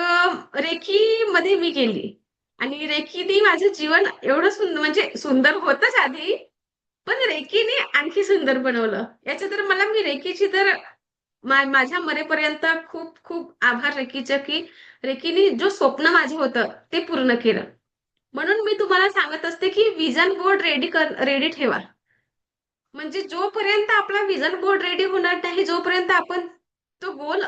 रेकीमध्ये मी गेली आणि रेकीने माझं जीवन एवढं सुंदर म्हणजे सुंदर होतंच आधी, पण रेकीने आणखी सुंदर बनवलं. याचं तर मला मी रेकीची तर माझ्या मरेपर्यंत खूप खूप आभार रेकीचं, की रेकीने जो स्वप्न माझं होतं ते पूर्ण केलं. म्हणून मी तुम्हाला सांगत असते, की व्हिजन बोर्ड रेडी ठेवा. म्हणजे जोपर्यंत आपला व्हिजन बोर्ड रेडी होणार नाही, जोपर्यंत आपण तो गोल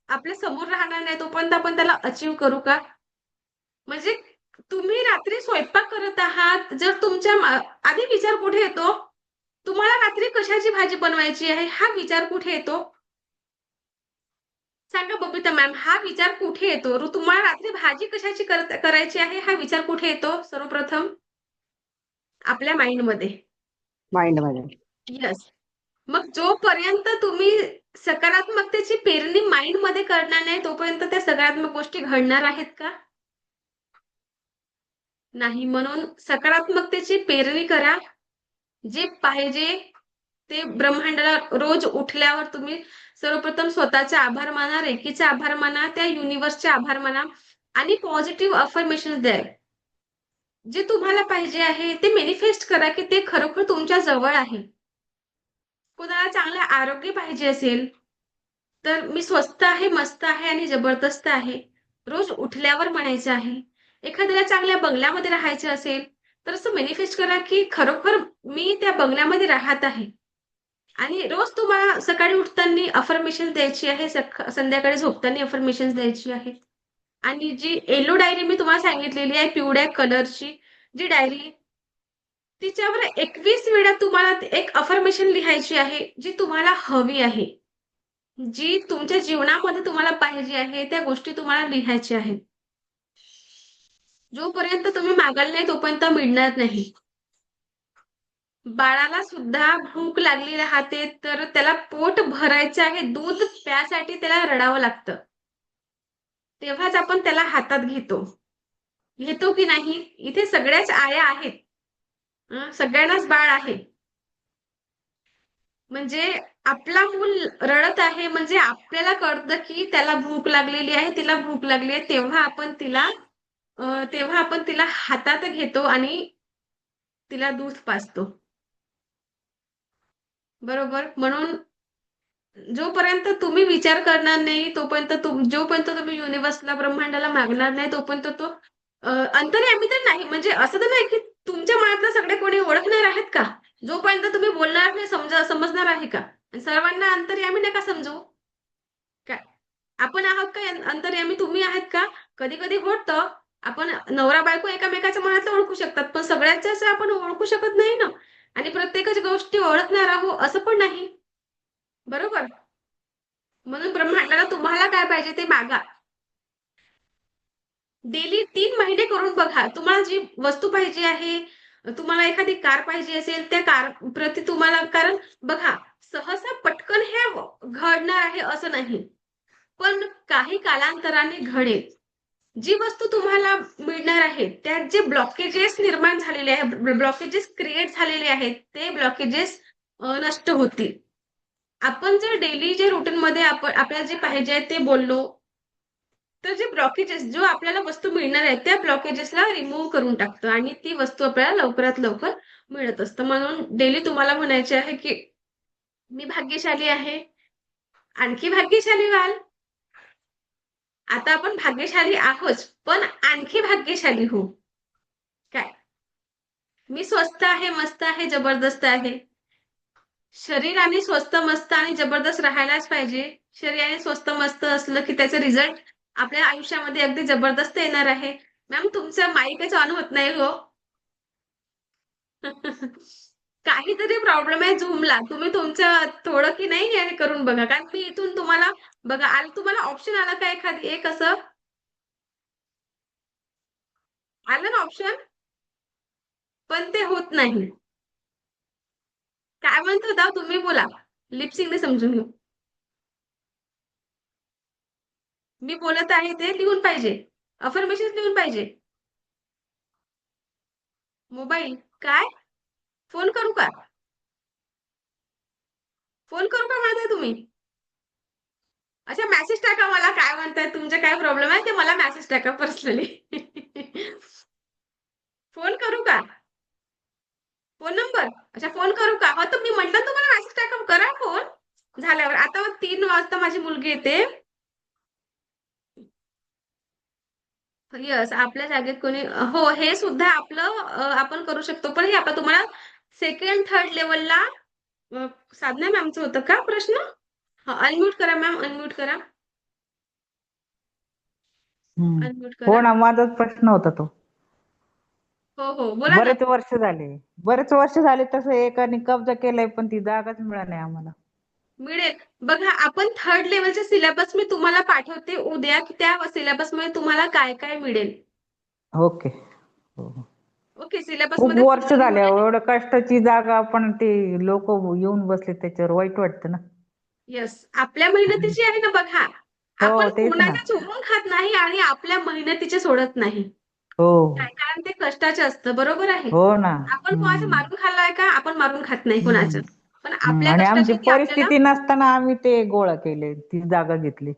आपल्या समोर राहणार नाही, तोपर्यंत आपण त्याला अचीव्ह करू का? म्हणजे तुम्ही रात्री स्वयंपाक करत आहात, जर तुमच्या आधी विचार कुठे येतो? तुम्हाला रात्री कशाची भाजी बनवायची आहे, हा विचार कुठे येतो? सांगा बबिता मॅम, हा विचार कुठे येतो? तुम्हाला रात्री भाजी कशाची करायची आहे, हा विचार कुठे येतो सर्वप्रथम? आपल्या माइंडमध्ये. माइंडमध्ये. येस. मग जोपर्यंत तुम्ही सकारात्मकतेची पेरणी माइंडमध्ये करणार नाही, तोपर्यंत त्या सकारात्मक गोष्टी घडणार आहेत का? नाही. म्हणून सकारात्मकतेची पेरणी करा. जे पाहिजे ते ब्रह्मांडाला रोज उठल्यावर तुम्ही सर्वप्रथम स्वतःचे आभार माना, रेकीचे आभार माना, त्या युनिव्हर्सचे आभार माना आणि पॉझिटिव्ह अफर्मेशन्स द्या. जे तुम्हाला पाहिजे आहे ते मॅनिफेस्ट करा, की ते खरोखर तुमच्या जवळ आहे. कोणाला चांगलं आरोग्य पाहिजे असेल, तर मी स्वस्त आहे, मस्त आहे आणि जबरदस्त आहे. रोज उठल्यावर म्हणायचं आहे. एखाद्याला चांगल्या बंगल्यामध्ये राहायचं असेल, तर असं मॅनिफेस्ट करा, की खरोखर मी त्या बंगल्यामध्ये राहत आहे. आणि रोज तुम्हाला सकाळी उठताना अफर्मेशन्स द्यायची आहे, संध्याकाळी झोपताना अफर्मेशन्स द्यायची आहे. आणि जी येलो डायरी मी तुम्हाला सांगितलेली आहे, पिवळ्या कलरची जी डायरी, तिच्यावर 21 वेळा तुम्हाला एक अफर्मेशन लिहायची आहे, जी तुम्हाला हवी आहे. जी तुमच्या जीवनामध्ये तुम्हाला पाहिजे आहे, त्या गोष्टी तुम्हाला लिहायच्या आहेत. जोपर्यंत तुम्ही मागाल नाही, तोपर्यंत मिळणार नाही. बाळाला सुद्धा भूक लागली राहते, तर त्याला पोट भरायचं आहे, दूध प्यासाठी त्याला रडावं लागतं. तेव्हाच आपण त्याला हातात घेतो. घेतो की नाही? इथे सगळ्याच आया आहेत. सगळ्यांनाच बाळ आहे. म्हणजे आपला मूल रडत आहे म्हणजे आपल्याला कळतं की त्याला भूक लागलेली आहे, तिला भूक लागली आहे. तेव्हा आपण तिला हातात घेतो आणि तिला दूध पाजतो. बरोबर? म्हणून जोपर्यंत तुम्ही विचार करणार नाही, जोपर्यंत तुम्ही युनिव्हर्सला, ब्रह्मांडाला मागणार नाही, तोपर्यंत तो अंतर्यामी तर नाही. म्हणजे असं तर नाही की तुमच्या मनातलं सगळे कोणी ओळखणार आहेत का? जोपर्यंत तुम्ही बोलणार नाही, समजणार आहे का? आणि सर्वांना अंतर्यामी नका समजू. काय आपण आहात का अंतर्यामी? तुम्ही आहेत का? कधी-कधी होतं, आपण नवरा-बायको एकमेकाच्या मनातलं ओळखू शकतात, पण सगळ्यांचं असं आपण ओळखू शकत नाही ना. आणि प्रत्येकच गोष्टी ओळखणार आहोत असं पण नाही. बरोबर? म्हणून ब्रह्मांडाला तुम्हाला काय पाहिजे ते मागा. डेली 3 महिने करून बघा. तुम्हाला जी वस्तू पाहिजे आहे, तुम्हाला एखादी कार पाहिजे असेल, त्या कार प्रती तुम्हाला, कारण बघा, सहसा पटकन हे घडणार आहे असं नाही. पण काही कालांतराने घडेल. जी वस्तू तुम्हाला मिळणार आहे, त्यात जे ब्लॉकेजेस निर्माण झालेले आहेत, ब्लॉकेजेस क्रिएट झालेले आहेत, ते ब्लॉकेजेस नष्ट होतील. आपण जर डेली जे रूटीनमध्ये आपल्याला जे पाहिजे आहे ते बोललो, तर जे ब्लॉकेजेस, जो आपल्याला वस्तू मिळणार आहे, त्या ब्लॉकेजेसला रिमूव्ह करून टाकतं आणि ती वस्तू आपल्याला लवकरात लवकर मिळत असतं. म्हणून डेली तुम्हाला म्हणायचे आहे, की मी भाग्यशाली आहे. आणखी भाग्यशाली व्हाल. आता आपण भाग्यशाली आहोत, पण आणखी भाग्यशाली होऊ. काय? मी स्वस्त आहे, मस्त आहे, जबरदस्त आहे. शरीराने स्वस्त, मस्त आणि जबरदस्त राहायलाच पाहिजे. शरीराने स्वस्त, मस्त असलं की त्याचा रिझल्ट आपल्या आयुष्यामध्ये अगदी जबरदस्त येणार आहे. मॅम तुमचं माईकच ऑन होत नाही हो. काहीतरी प्रॉब्लेम आहे झूमला. तुम्ही तुमचं थोडं की नाही हे करून बघा. कारण मी इथून तुम्हाला बघा तुम्हाला ऑप्शन आला का एखादी एक असं? आलं ना ऑप्शन? पण ते होत नाही. काय म्हणत होता तुम्ही बोला. लिपसिंगने समजून घेऊ. मी बोलत आहे ते लिहून पाहिजे. अफर्मेशन लिहून पाहिजे. मोबाईल काय? फोन करू का? फोन करू का म्हणताय तुम्ही? अच्छा मेसेज टाका मला काय म्हणताय तुमचे काय प्रॉब्लेम आहे ते मला मेसेज टाका पर्सनली. फोन करू का? Phone number? अच्छा फोन करू का? हो तर मी म्हटलं तुम्हाला मेसेज टाका करा फोन झाल्यावर. आता 3 वाजता माझी मुलगी येते. यस आपल्या जागेत कोणी हो हे सुद्धा आपलं आपण करू शकतो. पण हे आपण तुम्हाला सेकंड थर्ड लेवलला साधना मॅमचं होतं का प्रश्न? अनम्यूट करा मॅम अनम्यूट करा. अनम्यूट हो करा. ना, माझाच प्रश्न होता तो. हो हो बोला ना. बरेच वर्ष झाले तसं एकाने कब्जा केलाय पण ती जागाच मिळाली नाही आम्हाला. मिळेल. बघा आपण थर्ड लेवलचे सिलेबस मी तुम्हाला पाठवते उद्या की त्या सिलेबस मध्ये तुम्हाला काय काय मिळेल. ओके. हो. ओके सिलेबस खूप मध्ये वर्ष पूर्ण झाले मिळेल. एवढं कष्टाची जागा पण ते लोक येऊन बसले त्याच्यावर वाईट वाटतं ना. यस आपल्या मेहनतीची आहे ना बघा. हो आपण तेच ना. कोणाच्या चोरून खात नाही आणि आपल्या मेहनतीचे सोडत नाही. हो काय कारण ते कष्टाचे असतं बरोबर आहे. हो ना. आपण कोणाचं मारून खाल्लाय का? आपण मारून खात नाही कोणाचं. पण आपल्या आणि आमची कष्टाची ती आपल्याला परिस्थिती नसताना आम्ही ते गोळा केले ती जागा घेतली.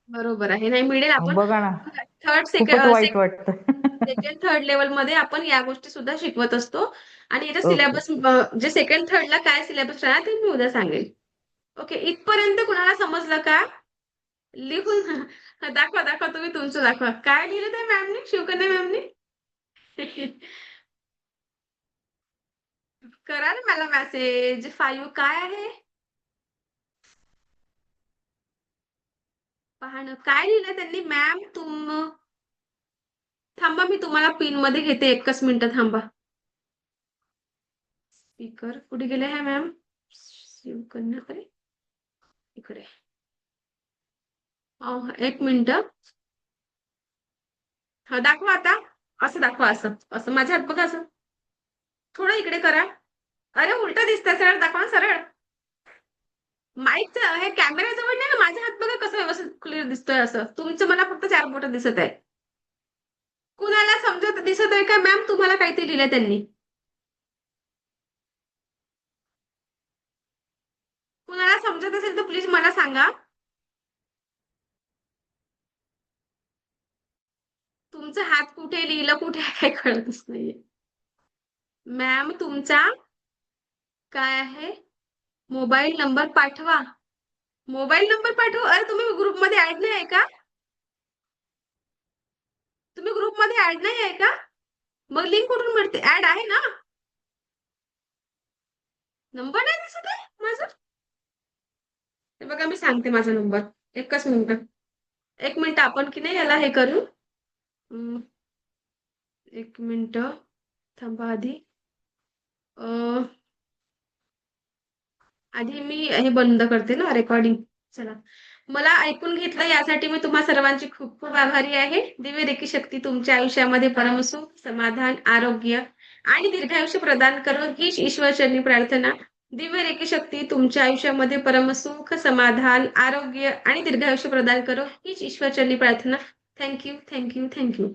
बरोबर आहे. नाही मिळेल आपण बघा ना थर्ड खूपच वाईट वाटतं. सेकंड थर्ड लेवल मध्ये आपण या गोष्टी सुद्धा शिकवत असतो. आणि याचा ओके. सिलेबस जे सेकंड थर्डला काय सिलेबस राहणार ते मी उद्या सांगेल. ओके इथपर्यंत कुणाला समजलं का? लिहून दाखवा दाखवा तुम्ही तुमचं दाखवा. काय लिहिलं त्या मॅमने शिवकन्या मॅमने? करा ना मला मेसेज 5 काय आहे? पहा ना काय लिहिलं त्यांनी मॅम थांबा मी तुम्हाला पिन मध्ये घेते एकच मिनिट थांबा. स्पीकर कुठे गेले आहे मॅम? शिवकन्याकडे इकडे. एक मिनिट. हा दाखवा आता. असं दाखवा असं असं माझ्या हात बघा असं. थोडं इकडे करा. अरे उलट दिसतंय सरळ दाखवा सरळ. माईकचं हे कॅमेरा जवळ नाही ना माझा हात बघा कसं व्यवस्थित क्लिअर दिसतोय असं. तुमचं मला फक्त 4 बोट दिसत आहे. कुणाला समजत दिसत आहे का मॅम तुम्हाला काय ते लिहिलं त्यांनी? कुणाला समजत असेल तर प्लीज मला सांगा. तुमचा हात कुठे लिहिलं कुठे आहे काही कळतच नाहीये. मॅम तुमचा काय आहे? मोबाईल नंबर पाठवा. मोबाईल नंबर पाठवू? अरे तुम्ही ग्रुपमध्ये ऍड नाही आहे का? तुम्ही ग्रुपमध्ये ऍड नाही आहे का? मग लिंक कुठून मिळते? ऍड आहे ना? नंबर नाही दिसत आहे माझा? हे बघा मी सांगते माझा नंबर. एकच मिनिट. एक मिनिट आपण की नाही याला हे करू. 1 मिनिट थांबा आधी. आधी मी हे बंद करते ना रेकॉर्डिंग. चला मला ऐकून घेतलं यासाठी मी तुम्हा सर्वांची खूप खूप आभारी आहे. दिव्य रेखी शक्ती तुमच्या आयुष्यामध्ये परमसुख, समाधान, आरोग्य आणि दीर्घायुष्य प्रदान करो हीच ईश्वरचरणी प्रार्थना. दिव्य रेखी शक्ती तुमच्या आयुष्यामध्ये परमसुख, समाधान, आरोग्य आणि दीर्घायुष्य प्रदान करो हीच ईश्वरचरणी प्रार्थना. Thank you thank you thank you.